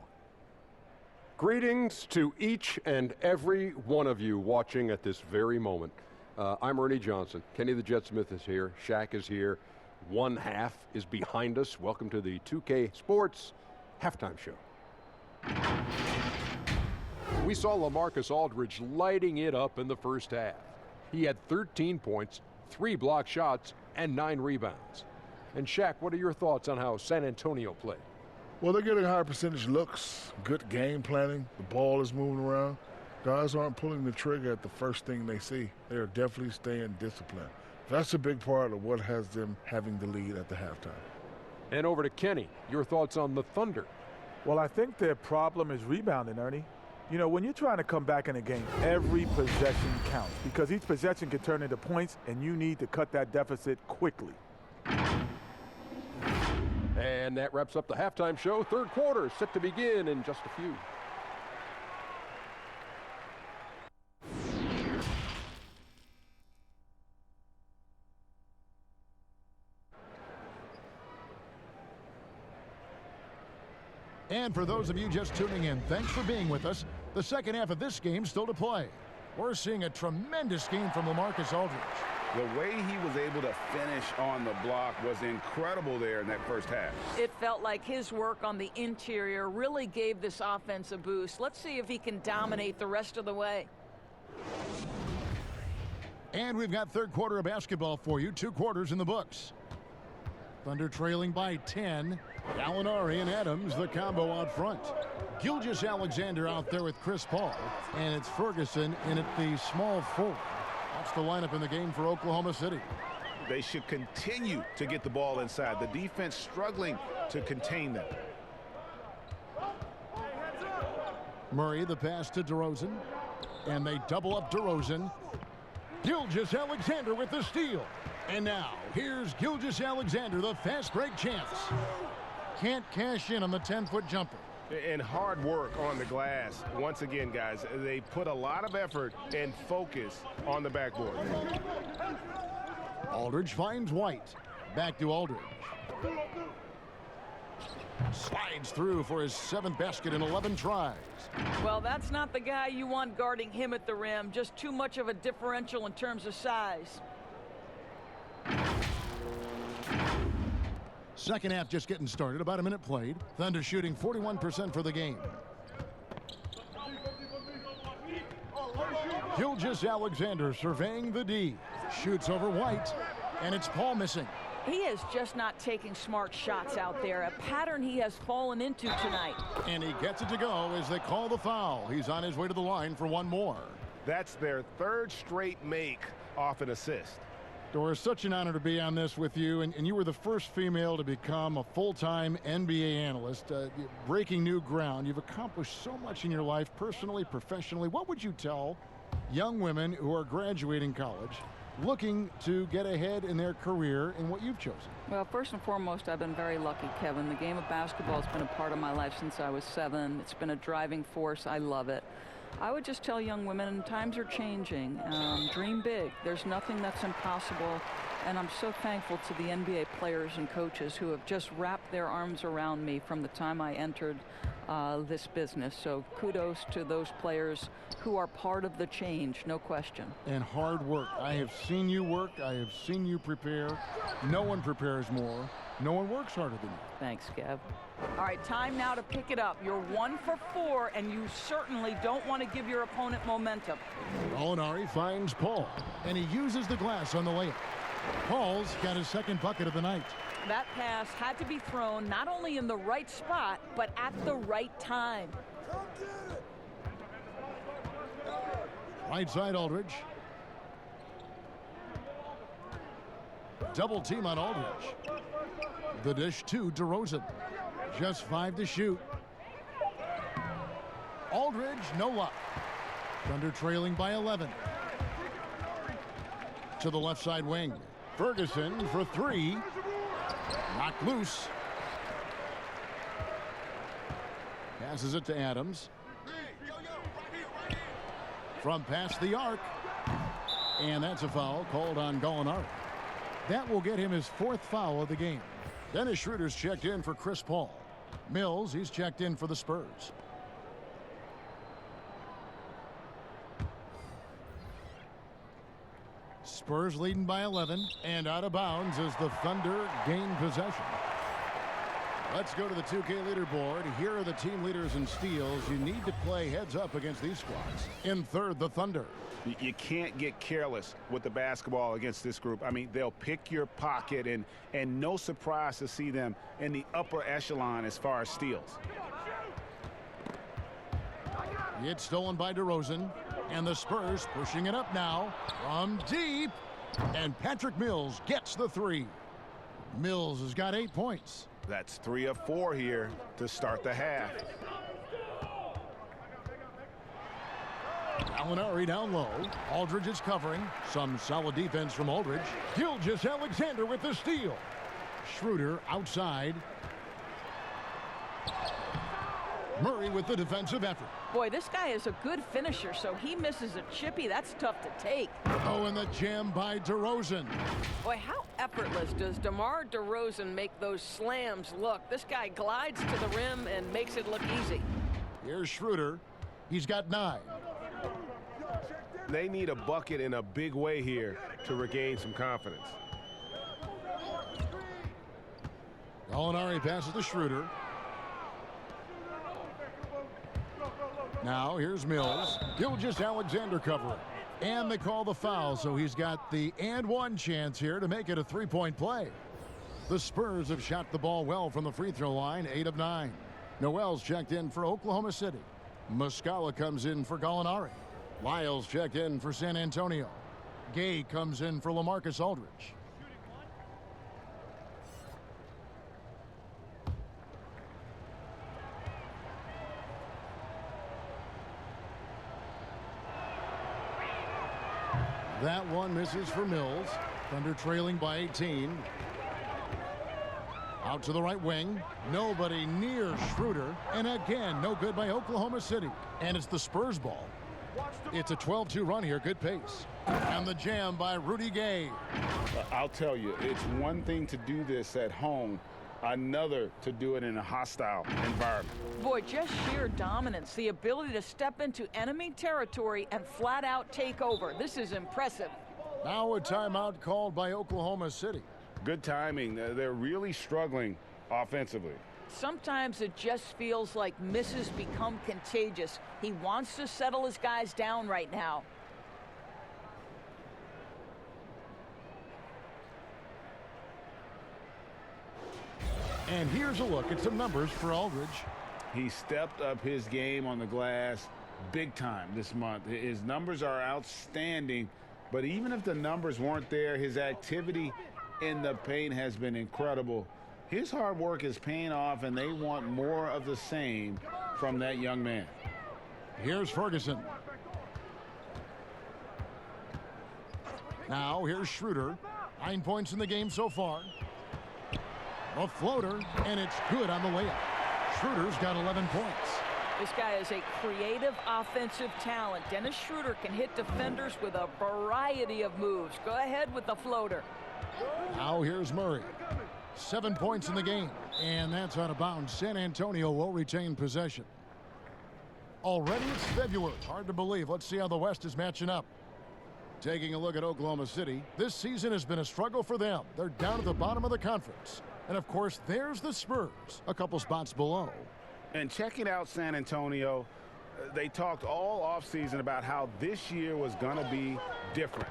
Greetings to each and every one of you watching at this very moment. I'm Ernie Johnson. Kenny the Jet Smith is here. Shaq is here. One half is behind us. Welcome to the 2K Sports Halftime Show. We saw LaMarcus Aldridge lighting it up in the first half. He had 13 points, 3 block shots, and 9 rebounds. And Shaq, what are your thoughts on how San Antonio played? Well, they're getting higher percentage looks, good game planning. The ball is moving around. Guys aren't pulling the trigger at the first thing they see. They are definitely staying disciplined. That's a big part of what has them having the lead at the halftime. And over to Kenny, your thoughts on the Thunder? Well, I think their problem is rebounding, Ernie. You know, when you're trying to come back in a game, every possession counts because each possession can turn into points, and you need to cut that deficit quickly. And that wraps up the halftime show. Third quarter set to begin in just a few. And for those of you just tuning in, thanks for being with us. The second half of this game still to play. We're seeing a tremendous game from LaMarcus Aldridge. The way he was able to finish on the block was incredible there in that first half. It felt like his work on the interior really gave this offense a boost. Let's see if he can dominate the rest of the way. And we've got third quarter of basketball for you. 2 quarters in the books. Thunder trailing by 10. Gallinari and Adams, the combo out front. Gilgeous-Alexander out there with Chris Paul. And it's Ferguson in at the small forward. That's the lineup in the game for Oklahoma City. They should continue to get the ball inside. The defense struggling to contain them. Murray, the pass to DeRozan. And they double up DeRozan. Gilgeous-Alexander with the steal. And now, here's Gilgeous-Alexander, the fast break chance. Can't cash in on the 10-foot jumper. And hard work on the glass. Once again, guys, they put a lot of effort and focus on the backboard. Aldridge finds White. Back to Aldridge. Slides through for his 7th basket in 11 tries. Well, that's not the guy you want guarding him at the rim. Just too much of a differential in terms of size. Second half just getting started. About a minute played. Thunder shooting 41% for the game. Gilgeous-Alexander surveying the D. Shoots over White. And it's Paul missing. He is just not taking smart shots out there. A pattern he has fallen into tonight. And he gets it to go as they call the foul. He's on his way to the line for one more. That's their 3rd straight make off an assist. Doris, such an honor to be on this with you, and you were the first female to become a full-time NBA analyst, breaking new ground. You've accomplished so much in your life, personally, professionally. What would you tell young women who are graduating college, looking to get ahead in their career in what you've chosen? Well, first and foremost, I've been very lucky, Kevin. The game of basketball has been a part of my life since I was 7. It's been a driving force. I love it. I would just tell young women, times are changing. Dream big. There's nothing that's impossible. And I'm so thankful to the NBA players and coaches who have just wrapped their arms around me from the time I entered this business. So kudos to those players who are part of the change, no question. And hard work. I have seen you work. I have seen you prepare. No one prepares more. No one works harder than you. Thanks, Kev. All right, time now to pick it up. You're 1 for 4, and you certainly don't want to give your opponent momentum. Gallinari finds Paul, and he uses the glass on the layup. Paul's got his 2nd bucket of the night. That pass had to be thrown not only in the right spot, but at the right time. Right side Aldridge. Double team on Aldridge. The dish to DeRozan. Just 5 to shoot. Aldridge, no luck. Thunder trailing by 11. To the left side wing. Ferguson for 3. Knocked loose. Passes it to Adams. From past the arc. And that's a foul called on Gallinari. That will get him his 4th foul of the game. Dennis Schroeder's checked in for Chris Paul. Mills, he's checked in for the Spurs. Spurs leading by 11 and out of bounds as the Thunder gain possession. Let's go to the 2K leaderboard. Here are the team leaders in steals. You need to play heads up against these squads. In third, the Thunder. You can't get careless with the basketball against this group. I mean, they'll pick your pocket, and no surprise to see them in the upper echelon as far as steals. It's stolen by DeRozan, and the Spurs pushing it up now from deep, and Patrick Mills gets the three. Mills has got 8 points. That's 3 of 4 here to start the half. Gallinari down low. Aldridge is covering. Some solid defense from Aldridge. Gilgeous-Alexander with the steal. Schroeder outside. Murray with the defensive effort. Boy, this guy is a good finisher, so he misses a chippy. That's tough to take. Oh, and the jam by DeRozan. Boy, how effortless does DeMar DeRozan make those slams look? This guy glides to the rim and makes it look easy. Here's Schroeder. He's got 9. They need a bucket in a big way here to regain some confidence. Gallinari passes to Schroeder. Now here's Mills. Gilgeous-Alexander covering. And they call the foul, so he's got the and one chance here to make it a 3-point play. The Spurs have shot the ball well from the free throw line, 8 of 9. Noel's checked in for Oklahoma City. Muscala comes in for Gallinari. Lyles checked in for San Antonio. Gay comes in for LaMarcus Aldridge. That one misses for Mills. Thunder trailing by 18. Out to the right wing. Nobody near Schroeder. And again, no good by Oklahoma City. And it's the Spurs ball. It's a 12-2 run here. Good pace. And the jam by Rudy Gay. I'll tell you, it's one thing to do this at home, another to do it in a hostile environment. Boy, just sheer dominance, the ability to step into enemy territory and flat out take over. This is impressive. Now a timeout called by Oklahoma City. Good timing. They're really struggling offensively. Sometimes it just feels like misses become contagious. He wants to settle his guys down right now. And here's a look at some numbers for Aldridge. He stepped up his game on the glass big time this month. His numbers are outstanding, but even if the numbers weren't there, his activity in the paint has been incredible. His hard work is paying off, and they want more of the same from that young man. Here's Ferguson. Now here's Schroeder. 9 points in the game so far. A floater, and it's good on the layup. Schroeder's got 11 points. This guy is a creative offensive talent. Dennis Schroeder can hit defenders with a variety of moves. Go ahead with the floater. Now here's Murray. 7 points in the game, and that's out of bounds. San Antonio will retain possession. Already it's February. Hard to believe. Let's see how the West is matching up. Taking a look at Oklahoma City, this season has been a struggle for them. They're down at the bottom of the conference. And, of course, there's the Spurs, a couple spots below. And checking out San Antonio, they talked all offseason about how this year was going to be different.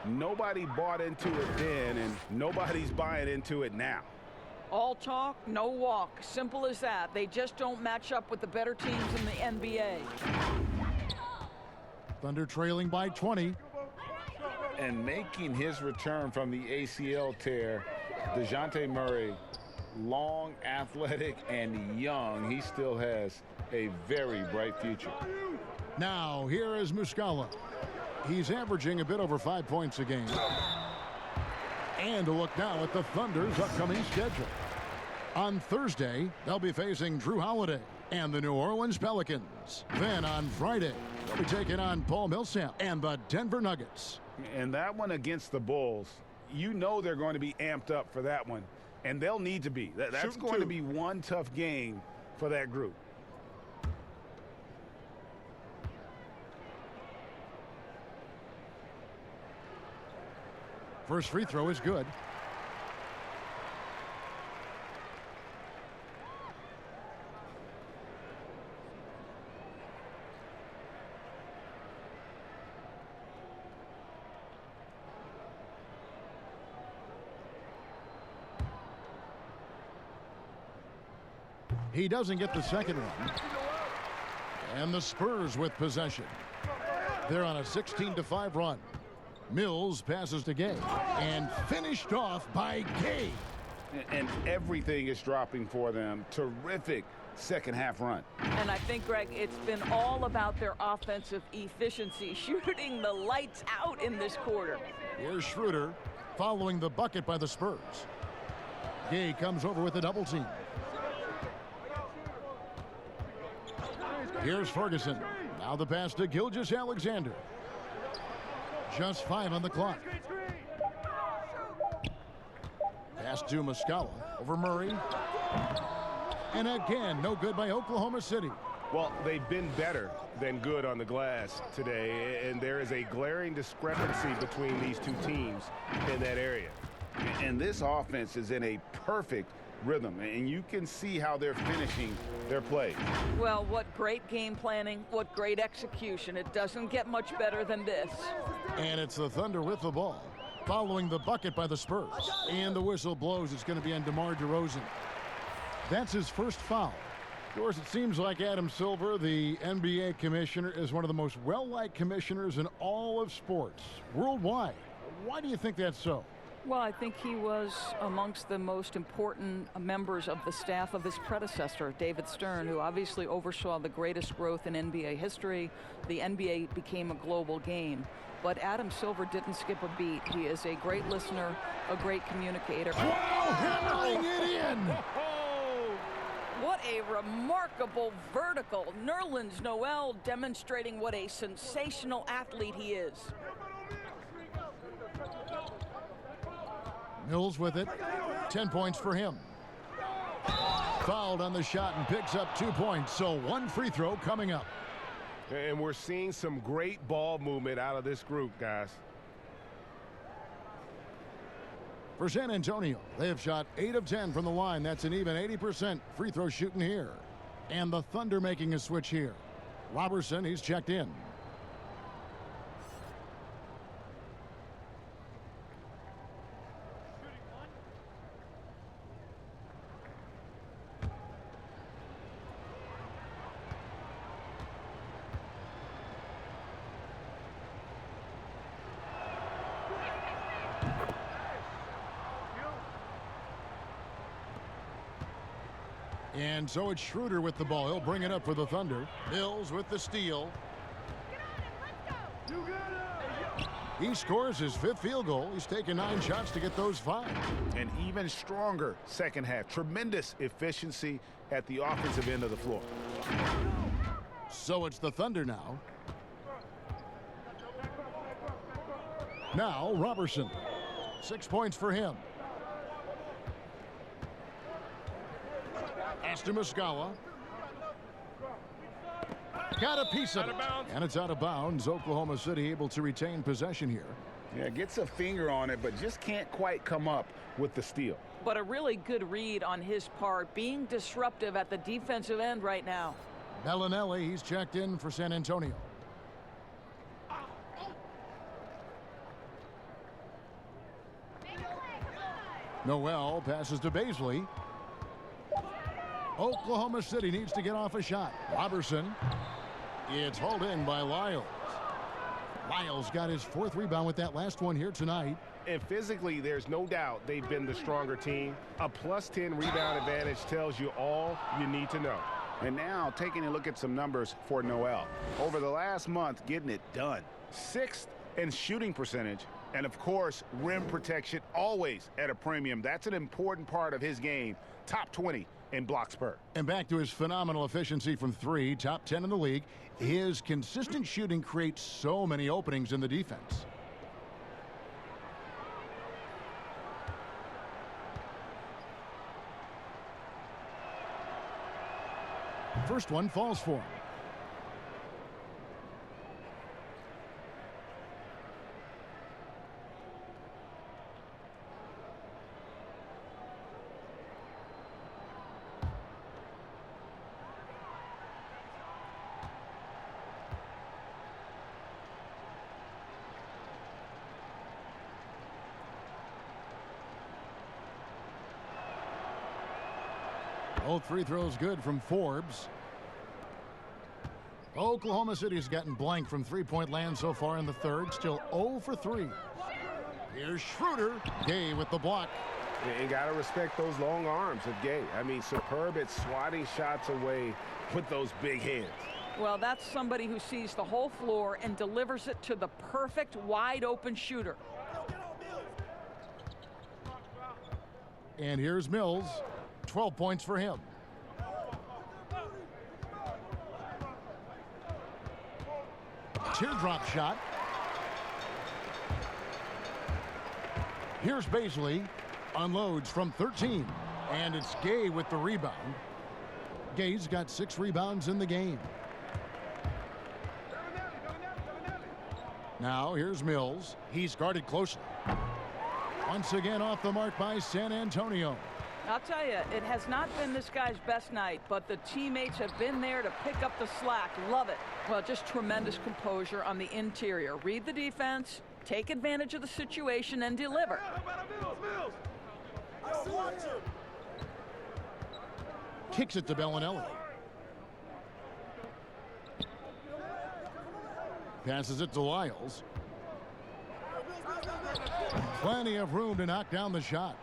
Nobody bought into it then, and nobody's buying into it now. All talk, no walk. Simple as that. They just don't match up with the better teams in the NBA. Thunder trailing by 20. And making his return from the ACL tear, DeJounte Murray, long, athletic, and young. He still has a very bright future. Now, here is Muscala. He's averaging a bit over 5 points a game. And a look now at the Thunder's upcoming schedule. On Thursday, they'll be facing Drew Holiday and the New Orleans Pelicans. Then on Friday, they'll be taking on Paul Millsap and the Denver Nuggets. And that one against the Bulls, you know they're going to be amped up for that one. And they'll need to be. That's going to be one tough game for that group. First free throw is good. He doesn't get the second one. And the Spurs with possession. They're on a 16-5 run. Mills passes to Gay. And finished off by Gay. And everything is dropping for them. Terrific second half run. And I think, Greg, it's been all about their offensive efficiency, shooting the lights out in this quarter. Here's Schroeder following the bucket by the Spurs. Gay comes over with a double team. Here's Ferguson. Now the pass to Gilgeous-Alexander. Just 5 on the clock. Pass to Muscala over Murray. And again, no good by Oklahoma City. Well, they've been better than good on the glass today, and there is a glaring discrepancy between these two teams in that area. And this offense is in a perfect rhythm, and you can see how they're finishing their play. Well, what great game planning, what great execution. It doesn't get much better than this. And it's the Thunder with the ball, following the bucket by the Spurs. And the whistle blows. It's going to be on DeMar DeRozan. That's his first foul. Of course, it seems like Adam Silver, the NBA commissioner, is one of the most well-liked commissioners in all of sports worldwide. Why do you think that's so? Well, I think he was amongst the most important members of the staff of his predecessor, David Stern, who obviously oversaw the greatest growth in NBA history. The NBA became a global game. But Adam Silver didn't skip a beat. He is a great listener, a great communicator. Wow, hammering it in! What a remarkable vertical. Nerlens Noel demonstrating what a sensational athlete he is. Mills with it. 10 points for him. Fouled on the shot and picks up 2 points. So one free throw coming up. And we're seeing some great ball movement out of this group, guys. For San Antonio, they have shot 8 of 10 from the line. That's an even 80% free throw shooting here. And the Thunder making a switch here. Robertson, he's checked in. And so it's Schroeder with the ball. He'll bring it up for the Thunder. Mills with the steal. He scores his 5th field goal. He's taken 9 shots to get those 5. An even stronger second half. Tremendous efficiency at the offensive end of the floor. So it's the Thunder now. Now Robertson. 6 points for him. Pass to Muscala. Got a piece of it. And it's out of bounds. Oklahoma City able to retain possession here. Yeah, gets a finger on it, but just can't quite come up with the steal. But a really good read on his part, being disruptive at the defensive end right now. Bellinelli, he's checked in for San Antonio. Noel passes to Baisley. Oklahoma City needs to get off a shot. Robertson. It's hauled in by Lyles. Lyles got his 4th rebound with that last one here tonight. And physically, there's no doubt they've been the stronger team. A +10 rebound advantage tells you all you need to know. And now taking a look at some numbers for Noel. Over the last month, getting it done. 6th in shooting percentage. And of course, rim protection always at a premium. That's an important part of his game. Top 20 in blocks per. And back to his phenomenal efficiency from 3, top 10 in the league. His consistent shooting creates so many openings in the defense. First one falls for him. Both free throws good from Forbes. Oklahoma City's gotten blank from three-point land so far in the third. Still 0 for 3. Here's Schroeder. Gay with the block. You got to respect those long arms of Gay. I mean, superb at swatting shots away with those big hands. Well, that's somebody who sees the whole floor and delivers it to the perfect wide-open shooter. And here's Mills. 12 points for him. Teardrop shot. Here's Baisley. Unloads from 13. And it's Gay with the rebound. Gay's got 6 rebounds in the game. Now here's Mills. He's guarded closely. Once again off the mark by San Antonio. I'll tell you, it has not been this guy's best night, but the teammates have been there to pick up the slack. Love it. Well, just tremendous composure on the interior. Read the defense, take advantage of the situation, and deliver. Kicks it to Bellinelli. Passes it to Lyles. Plenty of room to knock down the shot.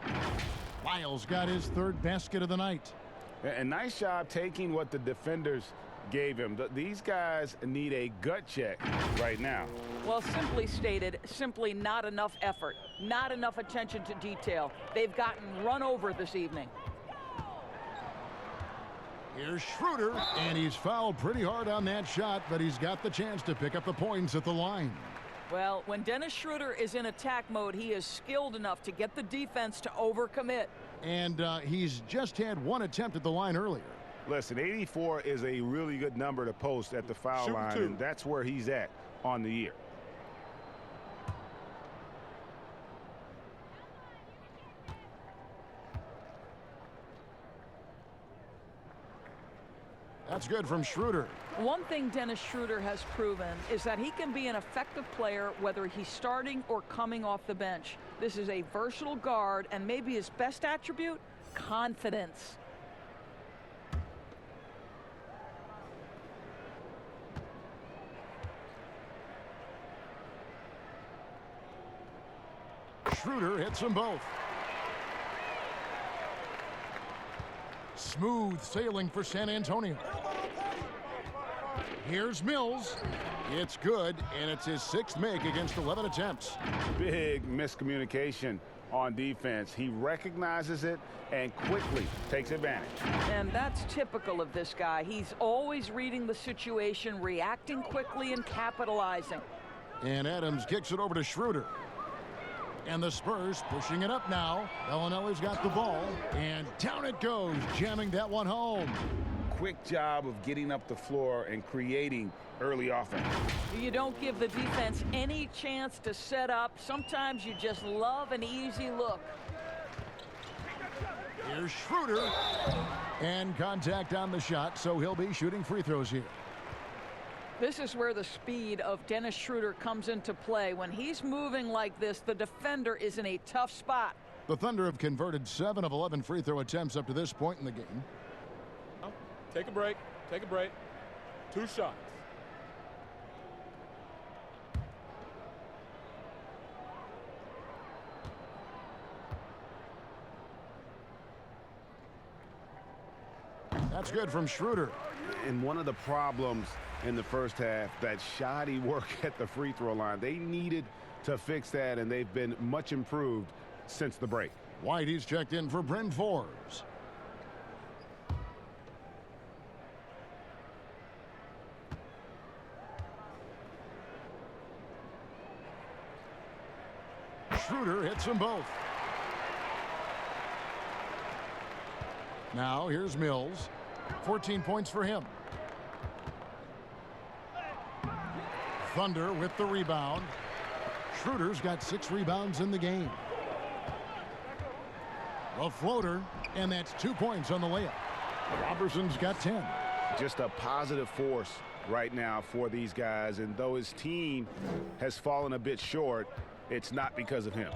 Lyles got his 3rd basket of the night. A nice job taking what the defenders gave him. These guys need a gut check right now. Well, simply stated, simply not enough effort, not enough attention to detail. They've gotten run over this evening. Here's Schroeder, and he's fouled pretty hard on that shot, but he's got the chance to pick up the points at the line. Well, when Dennis Schroeder is in attack mode, he is skilled enough to get the defense to overcommit. And he's just had 1 attempt at the line earlier. Listen, 84 is a really good number to post at the foul line, and that's where he's at on the year. That's good from Schroeder. One thing Dennis Schroeder has proven is that he can be an effective player whether he's starting or coming off the bench. This is a versatile guard, and maybe his best attribute, confidence. Schroeder hits them both. Smooth sailing for San Antonio. Here's Mills. It's good, and it's his 6th make against 11 attempts. Big miscommunication on defense. He recognizes it and quickly takes advantage. And that's typical of this guy. He's always reading the situation, reacting quickly, and capitalizing. And Adams kicks it over to Schroeder. And the Spurs pushing it up now. Bellinelli's got the ball, and down it goes, jamming that one home. Quick job of getting up the floor and creating early offense. You don't give the defense any chance to set up. Sometimes you just love an easy look. Here's Schroeder. And contact on the shot, so he'll be shooting free throws here. This is where the speed of Dennis Schroeder comes into play. When he's moving like this, the defender is in a tough spot. The Thunder have converted 7 of 11 free throw attempts up to this point in the game. Take a break. Take a break. 2 shots. That's good from Schroeder. And one of the problems in the first half, that shoddy work at the free throw line. They needed to fix that, and they've been much improved since the break. Whitey's checked in for Bryn Forbes. Schroeder hits them both. Now here's Mills. 14 points for him. Thunder with the rebound. Schroeder's got 6 rebounds in the game. A floater, and that's 2 points on the layup. Roberson's got 10. Just a positive force right now for these guys, and though his team has fallen a bit short, it's not because of him.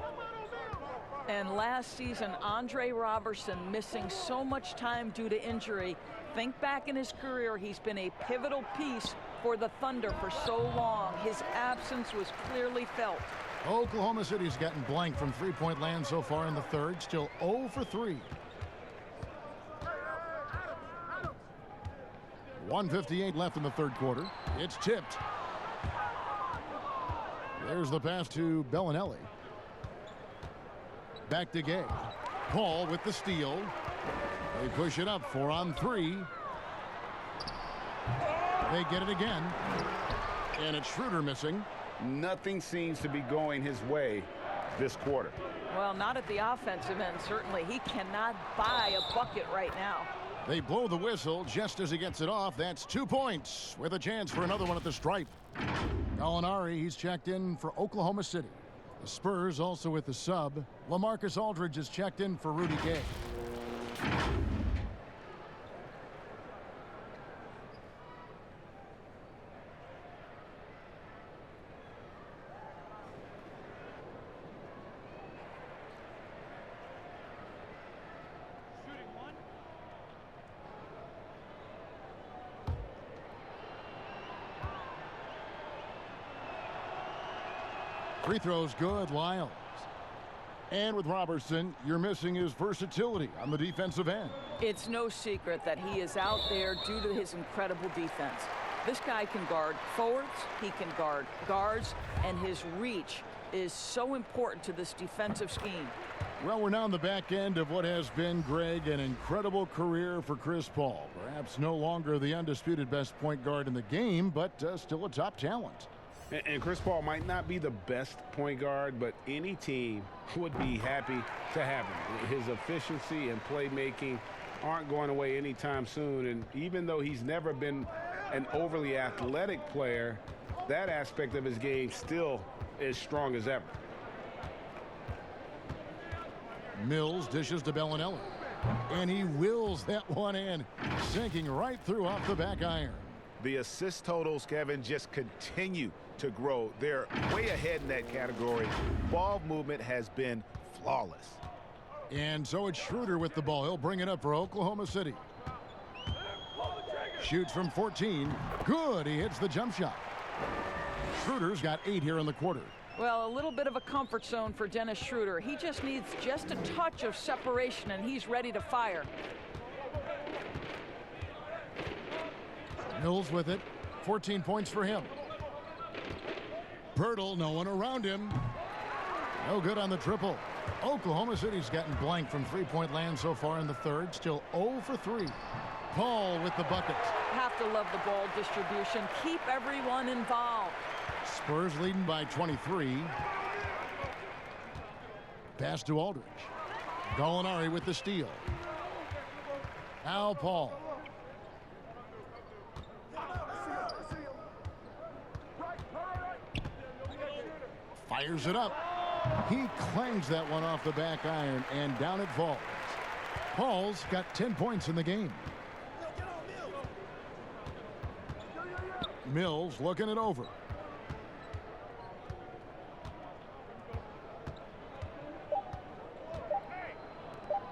And last season, Andre Robertson missing so much time due to injury. Think back in his career, he's been a pivotal piece for the Thunder for so long. His absence was clearly felt. Oklahoma City's gotten blank from three-point land so far in the third, still 0 for 3. 1:58 left in the third quarter. It's tipped. There's the pass to Bellinelli. Back to Gay. Paul with the steal. They push it up 4 on 3. They get it again. And it's Schroeder missing. Nothing seems to be going his way this quarter. Well, not at the offensive end, certainly. He cannot buy a bucket right now. They blow the whistle just as he gets it off. That's 2 points with a chance for another one at the stripe. Gallinari, he's checked in for Oklahoma City. The Spurs also with the sub. LaMarcus Aldridge is checked in for Rudy Gay. Free throws good, Lyles. And with Robertson, you're missing his versatility on the defensive end. It's no secret that he is out there due to his incredible defense. This guy can guard forwards, he can guard guards, and his reach is so important to this defensive scheme. Well, we're now on the back end of what has been, Greg, an incredible career for Chris Paul. Perhaps no longer the undisputed best point guard in the game, but still a top talent. And Chris Paul might not be the best point guard, but any team would be happy to have him. His efficiency and playmaking aren't going away anytime soon. And even though he's never been an overly athletic player, that aspect of his game still is strong as ever. Mills dishes to Bellinelli. And he wills that one in, sinking right through off the back iron. The assist totals, Kevin, just continue to grow. They're way ahead in that category. Ball movement has been flawless. And so it's Schroeder with the ball. He'll bring it up for Oklahoma City. Shoots from 14. Good. He hits the jump shot. Schroeder's got 8 here in the quarter. Well, a little bit of a comfort zone for Dennis Schroeder. He just needs just a touch of separation, and he's ready to fire. Mills with it. 14 points for him. Pirtle, no one around him. No good on the triple. Oklahoma City's gotten blank from three-point land so far in the third. Still 0 for 3. Paul with the bucket. Have to love the ball distribution. Keep everyone involved. Spurs leading by 23. Pass to Aldridge. Gallinari with the steal. Now Paul. Fires it up. He clangs that one off the back iron, and down it falls. Paul's got 10 points in the game. Mills looking it over.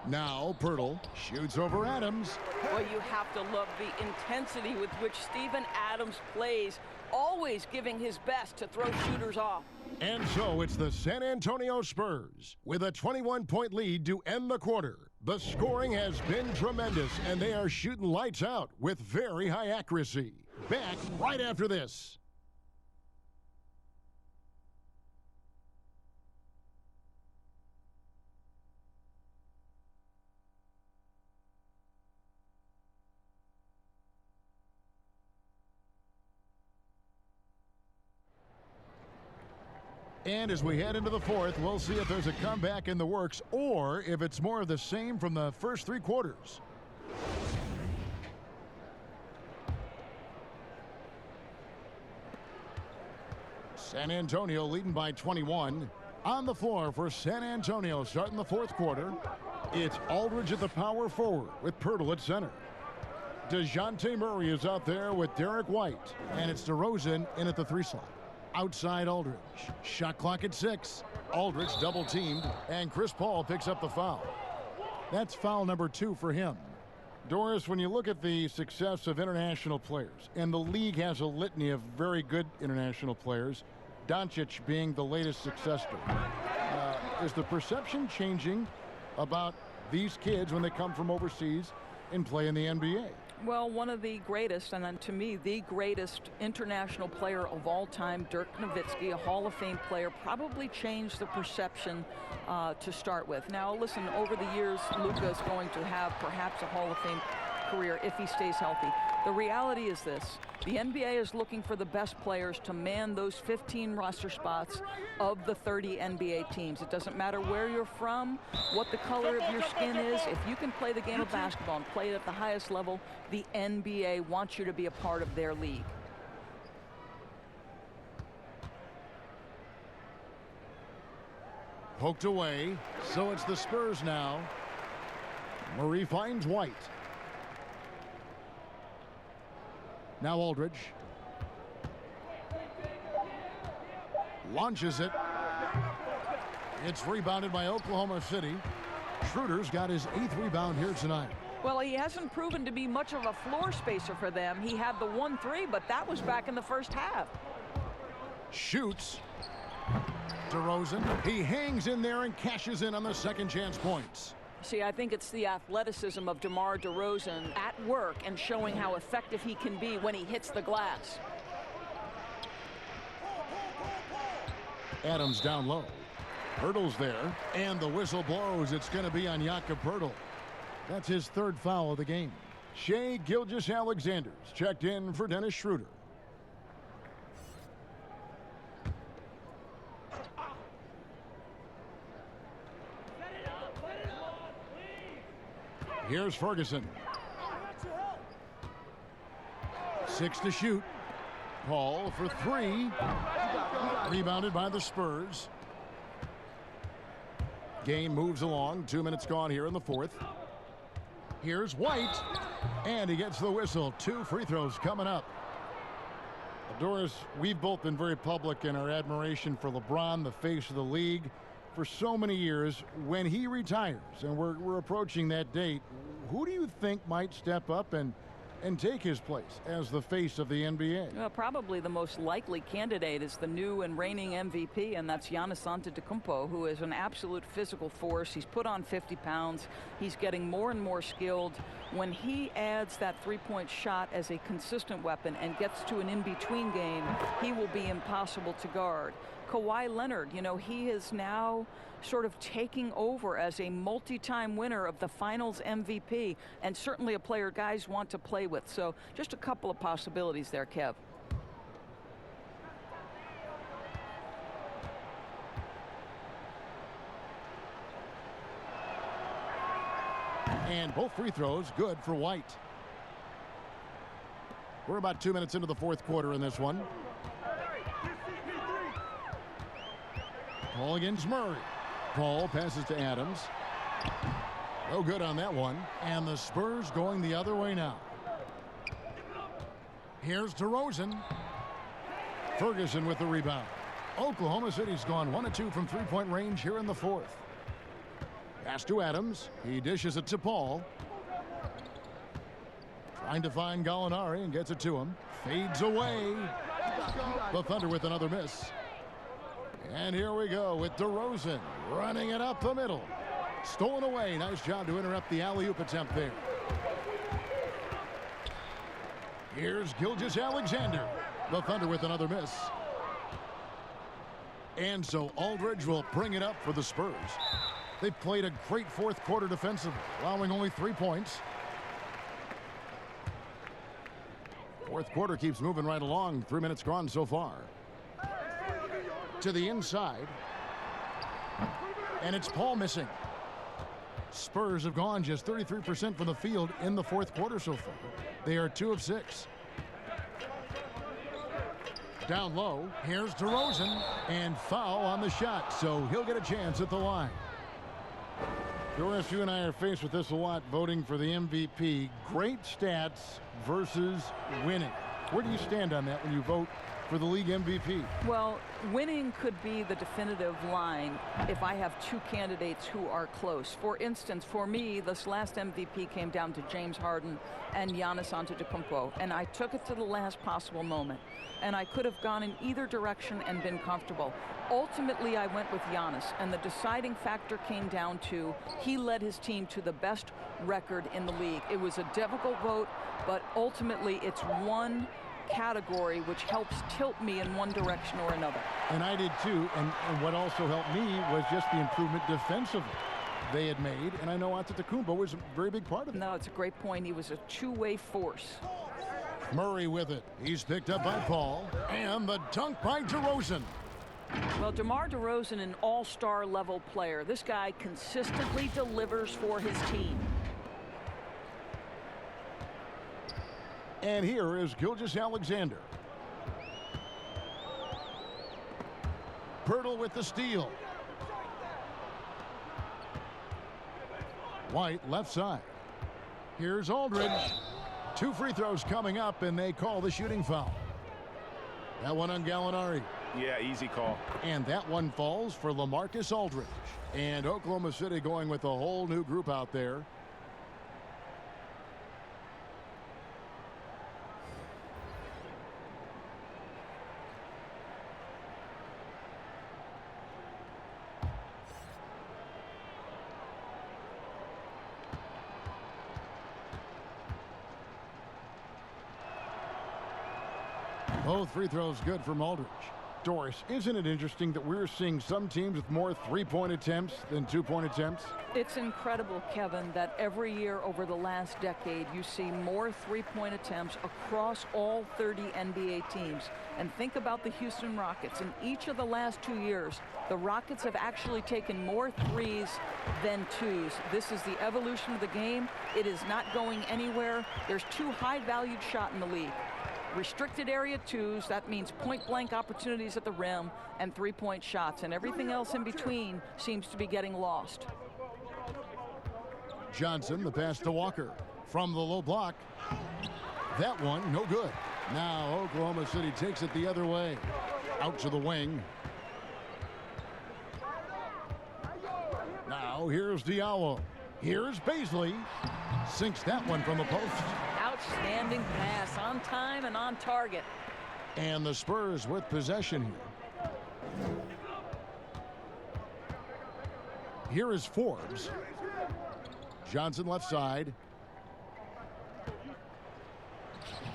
Now Pirtle shoots over Adams. Well, you have to love the intensity with which Steven Adams plays, always giving his best to throw shooters off. And so it's the San Antonio Spurs with a 21-point lead to end the quarter. The scoring has been tremendous, and they are shooting lights out with very high accuracy. Back right after this. And as we head into the fourth, we'll see if there's a comeback in the works or if it's more of the same from the first 3 quarters. San Antonio leading by 21. On the floor for San Antonio starting the fourth quarter. It's Aldridge at the power forward with Pirtle at center. DeJounte Murray is out there with Derek White. And it's DeRozan in at the 3 slot. Outside Aldridge. Shot clock at 6. Aldridge double teamed, and Chris Paul picks up the foul. That's foul number 2 for him. Doris, when you look at the success of international players, and the league has a litany of very good international players, Doncic being the latest success story, is the perception changing about these kids when they come from overseas and play in the NBA? Well, one of the greatest, and then to me, the greatest international player of all time, Dirk Nowitzki, a Hall of Fame player, probably changed the perception to start with. Now, listen, over the years, Luka is going to have perhaps a Hall of Fame career if he stays healthy. The reality is this. The NBA is looking for the best players to man those 15 roster spots of the 30 NBA teams. It doesn't matter where you're from, what the color of your skin is. If you can play the game of basketball and play it at the highest level, the NBA wants you to be a part of their league. Poked away, so it's the Spurs now. Murray finds White. Now Aldridge. Launches it. It's rebounded by Oklahoma City. Schroeder's got his 8th rebound here tonight. Well, he hasn't proven to be much of a floor spacer for them. He had the 1-3, but that was back in the first half. Shoots. DeRozan. He hangs in there and cashes in on the second chance points. See, I think it's the athleticism of DeMar DeRozan at work and showing how effective he can be when he hits the glass. Adams down low. Pirtle's there, and the whistle blows. It's going to be on Jakob Pirtle. That's his 3rd foul of the game. Shai Gilgeous-Alexander's checked in for Dennis Schroeder. Here's Ferguson. 6 to shoot. Paul for 3. Rebounded by the Spurs. Game moves along. 2 minutes gone here in the 4th. Here's White. And he gets the whistle. 2 free throws coming up. Doris, we've both been very public in our admiration for LeBron, the face of the league, for so many years. When he retires, and we're approaching that date, who do you think might step up and take his place as the face of the NBA? Well, probably the most likely candidate is the new and reigning MVP, and that's Giannis Antetokounmpo, who is an absolute physical force. He's put on 50 pounds. He's getting more and more skilled. When he adds that three-point shot as a consistent weapon and gets to an in-between game, he will be impossible to guard. Kawhi Leonard, you know, he is now sort of taking over as a multi-time winner of the Finals MVP, and certainly a player guys want to play with. So just a couple of possibilities there, Kev. And both free throws good for White. We're about 2 minutes into the 4th quarter in this one. Paul against Murray. Paul passes to Adams. No good on that one. And the Spurs going the other way now. Here's DeRozan. Ferguson with the rebound. Oklahoma City's gone 1 of 2 from three-point range here in the 4th. Pass to Adams. He dishes it to Paul. Trying to find Gallinari and gets it to him. Fades away. The Thunder with another miss. And here we go with DeRozan running it up the middle. Stolen away. Nice job to interrupt the alley-oop attempt there. Here's Gilgeous-Alexander. The Thunder with another miss. And so Aldridge will bring it up for the Spurs. They've played a great 4th quarter defensively, allowing only 3 points. 4th quarter keeps moving right along. 3 minutes gone so far. To the inside. And it's Paul missing. Spurs have gone just 33% from the field in the 4th quarter so far. They are 2 of 6. Down low. Here's DeRozan. And foul on the shot. So he'll get a chance at the line. Doris, you and I are faced with this a lot, voting for the MVP. Great stats versus winning. Where do you stand on that when you vote for the league MVP? Well, winning could be the definitive line if I have two candidates who are close. For instance, for me, this last MVP came down to James Harden and Giannis Antetokounmpo, and I took it to the last possible moment. And I could have gone in either direction and been comfortable. Ultimately, I went with Giannis, and the deciding factor came down to he led his team to the best record in the league. It was a difficult vote, but ultimately it's one category which helps tilt me in one direction or another. And I did too, and what also helped me was just the improvement defensively they had made, and I know Antetokounmpo was a very big part of it. No, it's a great point. He was a two-way force. Murray with it. He's picked up by Paul, and the dunk by DeRozan. Well, DeMar DeRozan, an all-star level player. This guy consistently delivers for his team. And here is Gilgeous-Alexander. Pirtle with the steal. White left side. Here's Aldridge. 2 free throws coming up, and they call the shooting foul. That one on Gallinari. Yeah, easy call. And that one falls for LaMarcus Aldridge. And Oklahoma City going with a whole new group out there. Both free throws good from Aldridge. Doris, isn't it interesting that we're seeing some teams with more three-point attempts than two-point attempts? It's incredible, Kevin, that every year over the last decade you see more three-point attempts across all 30 NBA teams. And think about the Houston Rockets. In each of the last 2 years, the Rockets have actually taken more threes than twos. This is the evolution of the game. It is not going anywhere. There's 2 high-valued shots in the league. Restricted area twos, that means point-blank opportunities at the rim and three-point shots, and everything else in between seems to be getting lost. Johnson, the pass to Walker from the low block. That one, no good. Now Oklahoma City takes it the other way. Out to the wing. Now here's Diallo. Here's Baisley. Sinks that one from the post. Outstanding pass, on time and on target. And the Spurs with possession here. Here is Forbes. Johnson left side.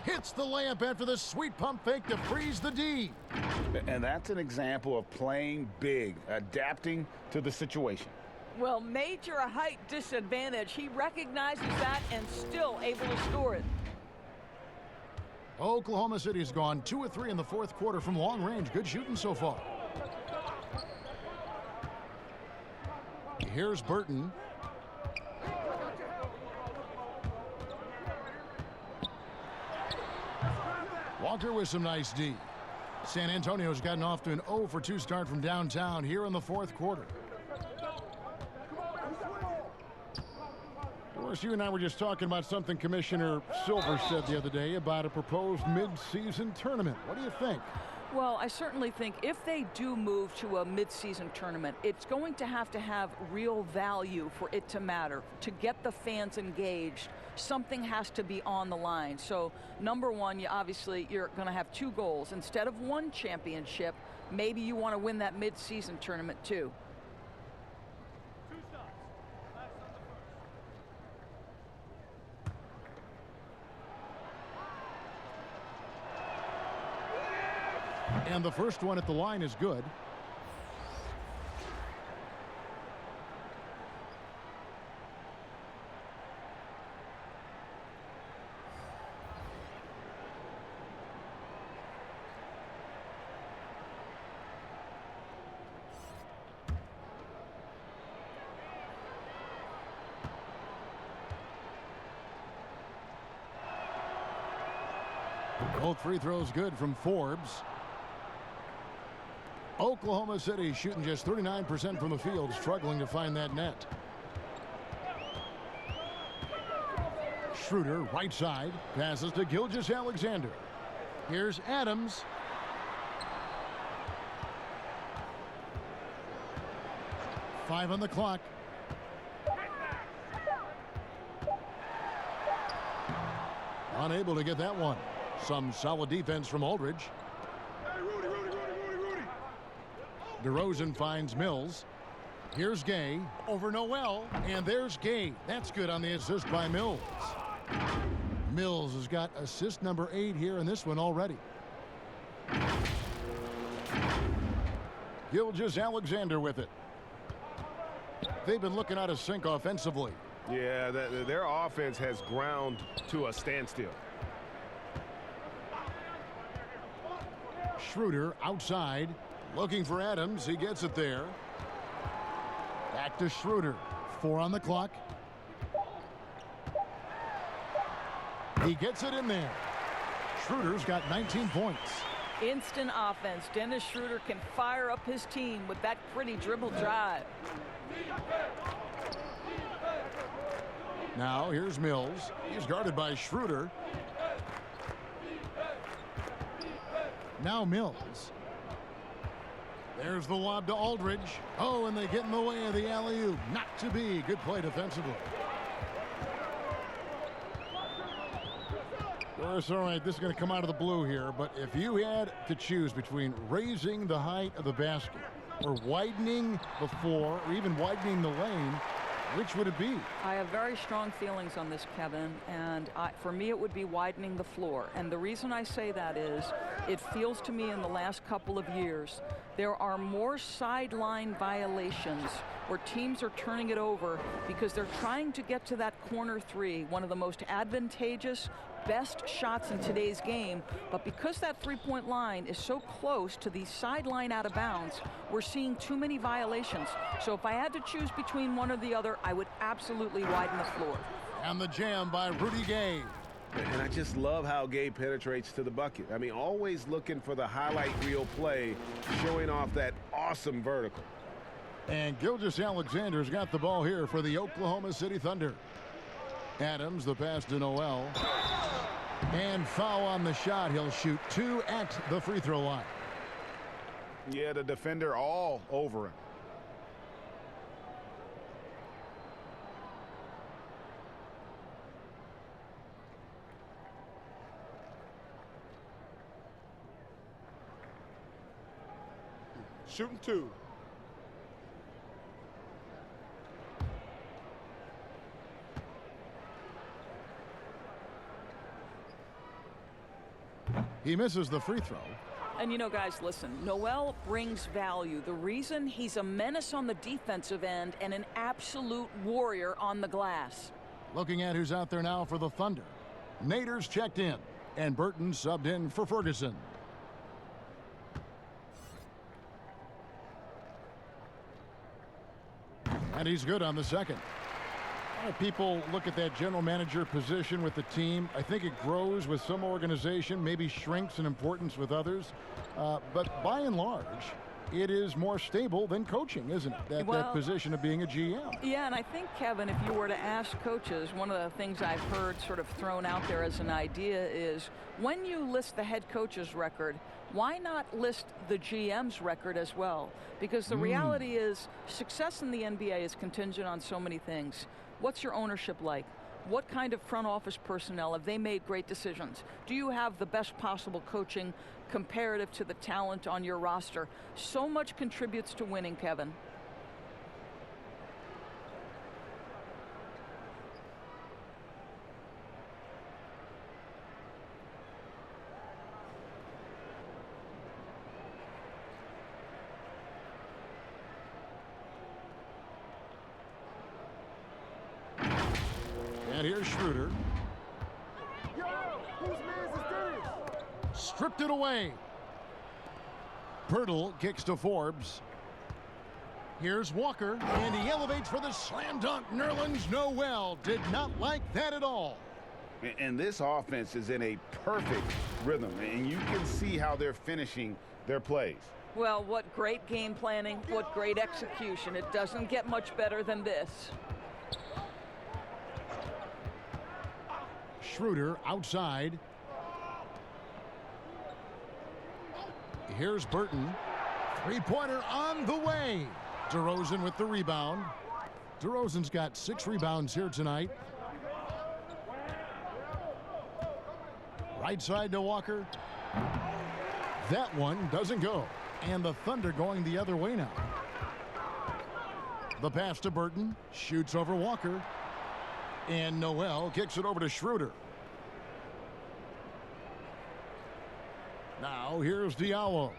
Hits the layup after the sweet pump fake to freeze the D. And that's an example of playing big, adapting to the situation. Well, major height disadvantage. He recognizes that and still able to score it. Oklahoma City has gone 2 of 3 in the fourth quarter from long range. Good shooting so far. Here's Burton. Walker with some nice D. San Antonio's gotten off to an 0 for 2 start from downtown here in the fourth quarter. Of course, you and I were just talking about something Commissioner Silver said the other day about a proposed mid-season tournament. What do you think? Well, I certainly think if they do move to a mid-season tournament, it's going to have real value for it to matter. To get the fans engaged, something has to be on the line. So, number one, you're going to have 2 goals. Instead of 1 championship, maybe you want to win that mid-season tournament too. And the first one at the line is good. Both free throws good from Forbes. Oklahoma City shooting just 39% from the field, struggling to find that net. Schroeder, right side, passes to Gilgeous-Alexander. Here's Adams. Five on the clock. Unable to get that one. Some solid defense from Aldridge. DeRozan finds Mills. Here's Gay over Noel, and there's Gay. That's good on the assist by Mills. Mills has got assist number 8 here in this one already. Gilgeous-Alexander with it. They've been looking out of sync offensively. Yeah, their offense has ground to a standstill. Schroeder outside, looking for Adams. He gets it there. Back to Schroeder. 4 on the clock. He gets it in there. Schroeder's got 19 points. Instant offense. Dennis Schroeder can fire up his team with that pretty dribble drive. Now here's Mills. He's guarded by Schroeder. Now Mills. There's the lob to Aldridge. Oh, and they get in the way of the alley-oop. Not to be. Good play defensively. It's all right. This is going to come out of the blue here, but if you had to choose between raising the height of the basket or widening the floor or even widening the lane, which would it be? I have very strong feelings on this, Kevin, and for me it would be widening the floor. And the reason I say that is it feels to me in the last couple of years there are more sideline violations where teams are turning it over because they're trying to get to that corner three, one of the most advantageous, best shots in today's game, but because that three-point line is so close to the sideline out of bounds, we're seeing too many violations. So if I had to choose between one or the other, I would absolutely widen the floor. And the jam by Rudy Gay. And I just love how Gay penetrates to the bucket. I mean, always looking for the highlight reel play, showing off that awesome vertical. And Gilgeous-Alexander's got the ball here for the Oklahoma City Thunder. Adams, the pass to Noel. And foul on the shot. He'll shoot 2 at the free throw line. Yeah, the defender all over him. Shooting 2. He misses the free throw. And you know, guys, listen, Noel brings value. The reason he's a menace on the defensive end and an absolute warrior on the glass. Looking at who's out there now for the Thunder. Nader's checked in, and Burton subbed in for Ferguson. And he's good on the second. People look at that general manager position with the team. I think it grows with some organization, maybe shrinks in importance with others. But by and large, it is more stable than coaching, isn't it? That position of being a GM. Yeah, and I think, Kevin, if you were to ask coaches, one of the things I've heard sort of thrown out there as an idea is when you list the head coach's record, why not list the GM's record as well? Because the reality is success in the NBA is contingent on so many things. What's your ownership like? What kind of front office personnel? Have they made great decisions? Do you have the best possible coaching comparative to the talent on your roster? So much contributes to winning, Kevin. And here's Schroeder. Whose man is this? Stripped it away. Pirtle kicks to Forbes. Here's Walker, and he elevates for the slam dunk. Nerlens Noel did not like that at all. And this offense is in a perfect rhythm, and you can see how they're finishing their plays. Well, what great game planning, what great execution. It doesn't get much better than this. Schroeder outside. Here's Burton. Three-pointer on the way. DeRozan with the rebound. DeRozan's got 6 rebounds here tonight. Right side to Walker. That one doesn't go. And the Thunder going the other way now. The pass to Burton. Shoots over Walker. And Noel kicks it over to Schroeder. Now here's Diallo.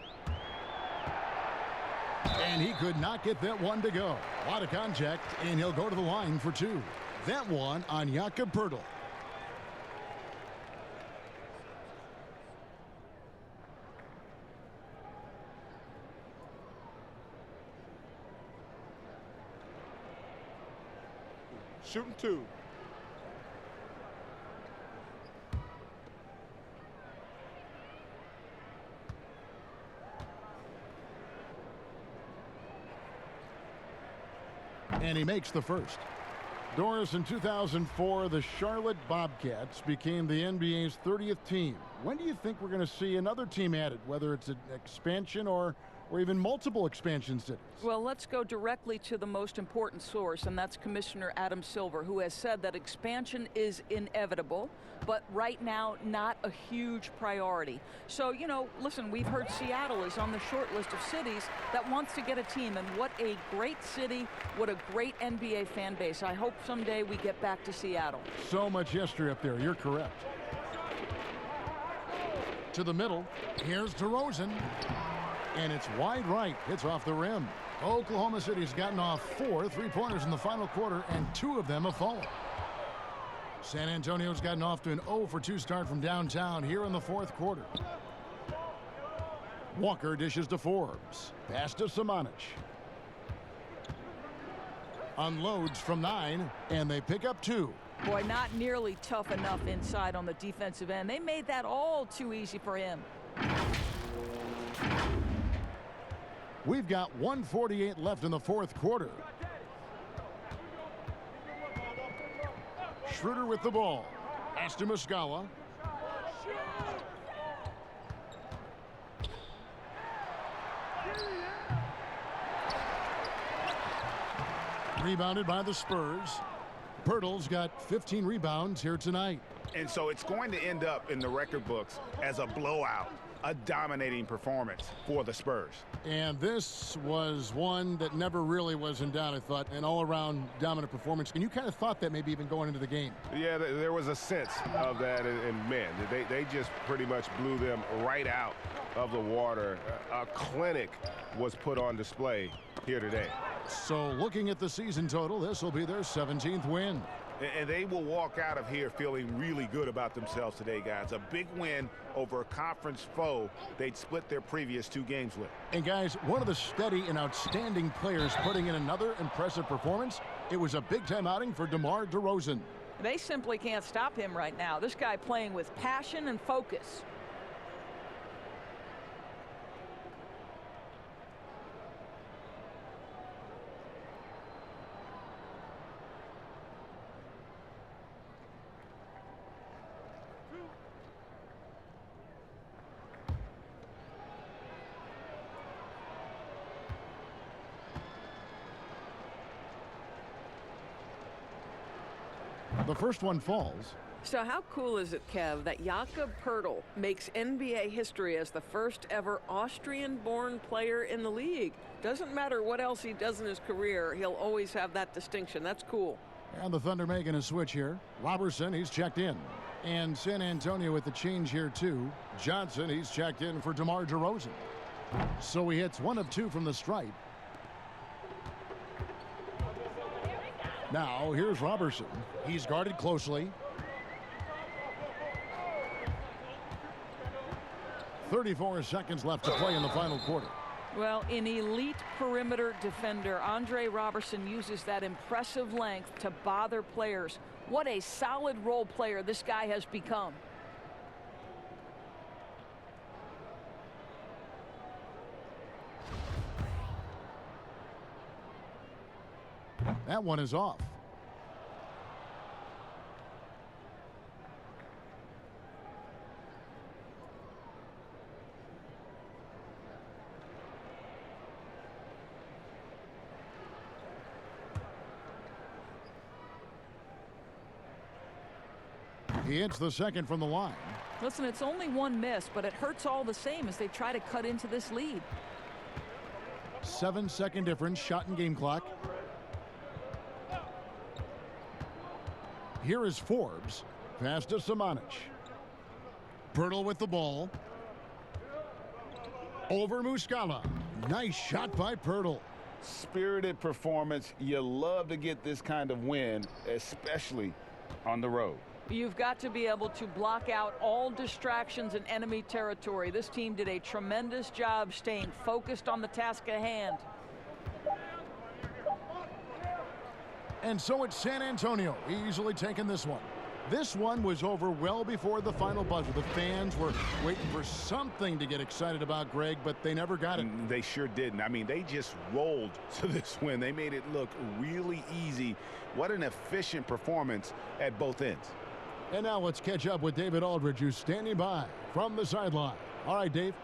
And he could not get that one to go. A lot of contact, and he'll go to the line for 2. That one on Jakob Poeltl. Shooting 2. And he makes the first. Doris, in 2004, the Charlotte Bobcats became the NBA's 30th team. When do you think we're going to see another team added, whether it's an expansion or even multiple expansion cities? Well, let's go directly to the most important source, and that's Commissioner Adam Silver, who has said that expansion is inevitable, but right now not a huge priority. So, you know, listen, we've heard Seattle is on the short list of cities that wants to get a team, and what a great city, what a great NBA fan base. I hope someday we get back to Seattle. So much history up there. You're correct. To the middle. Here's DeRozan. And it's wide right. It's off the rim. Oklahoma City's gotten off 4 3-pointers in the final quarter, and 2 of them have fallen. San Antonio's gotten off to an 0-for-2 start from downtown here in the 4th quarter. Walker dishes to Forbes. Pass to Samanic. Unloads from 9, and they pick up 2. Boy, not nearly tough enough inside on the defensive end. They made that all too easy for him. We've got 1:48 left in the 4th quarter. Schroeder with the ball. Pass to Muscala. Rebounded by the Spurs. Poeltl's got 15 rebounds here tonight. And so it's going to end up in the record books as a blowout, a dominating performance for the Spurs. And this was one that never really was in doubt, I thought, an all-around dominant performance. And you kind of thought that maybe even going into the game. Yeah, there was a sense of that, and man, they just pretty much blew them right out of the water. A clinic was put on display here today. So looking at the season total, this will be their 17th win. And they will walk out of here feeling really good about themselves today, guys. A big win over a conference foe they'd split their previous 2 games with. And guys, one of the steady and outstanding players putting in another impressive performance. It was a big-time outing for DeMar DeRozan. They simply can't stop him right now. This guy playing with passion and focus. The first one falls. So how cool is it, Kev, that Jakob Poeltl makes NBA history as the first ever Austrian-born player in the league? Doesn't matter what else he does in his career, he'll always have that distinction. That's cool. And the Thunder making a switch here. Robertson, he's checked in. And San Antonio with the change here, too. Johnson, he's checked in for DeMar DeRozan. So he hits 1 of 2 from the stripe. Now, here's Robertson. He's guarded closely. 34 seconds left to play in the final quarter. Well, an elite perimeter defender, Andre Robertson uses that impressive length to bother players. What a solid role player this guy has become. That one is off. He hits the second from the line. Listen, it's only one miss, but it hurts all the same as they try to cut into this lead. 7-second difference, shot and game clock. Here is Forbes. Pass to Samanic. Pirtle with the ball. Over Muscala. Nice shot by Pirtle. Spirited performance. You love to get this kind of win, especially on the road. You've got to be able to block out all distractions in enemy territory. This team did a tremendous job staying focused on the task at hand. And so it's San Antonio easily taking this one. This one was over well before the final buzzer. The fans were waiting for something to get excited about, Greg, but they never got it. They sure didn't. I mean, they just rolled to this win. They made it look really easy. What an efficient performance at both ends. And now let's catch up with David Aldridge, who's standing by from the sideline. All right, Dave.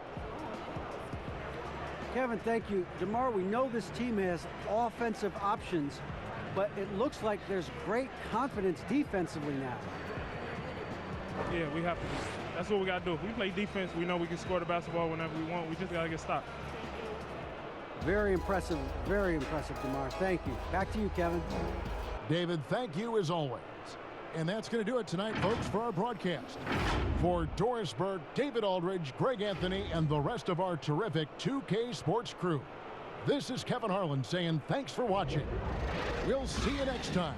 Kevin, thank you. DeMar, we know this team has offensive options, but it looks like there's great confidence defensively now. Yeah, we have to. That's what we got to do. If we play defense, we know we can score the basketball whenever we want. We just got to get stopped. Very impressive, DeMar. Thank you. Back to you, Kevin. David, thank you as always. And that's going to do it tonight, folks, for our broadcast. For Doris Burke, David Aldridge, Greg Anthony, and the rest of our terrific 2K Sports crew, this is Kevin Harlan saying thanks for watching. We'll see you next time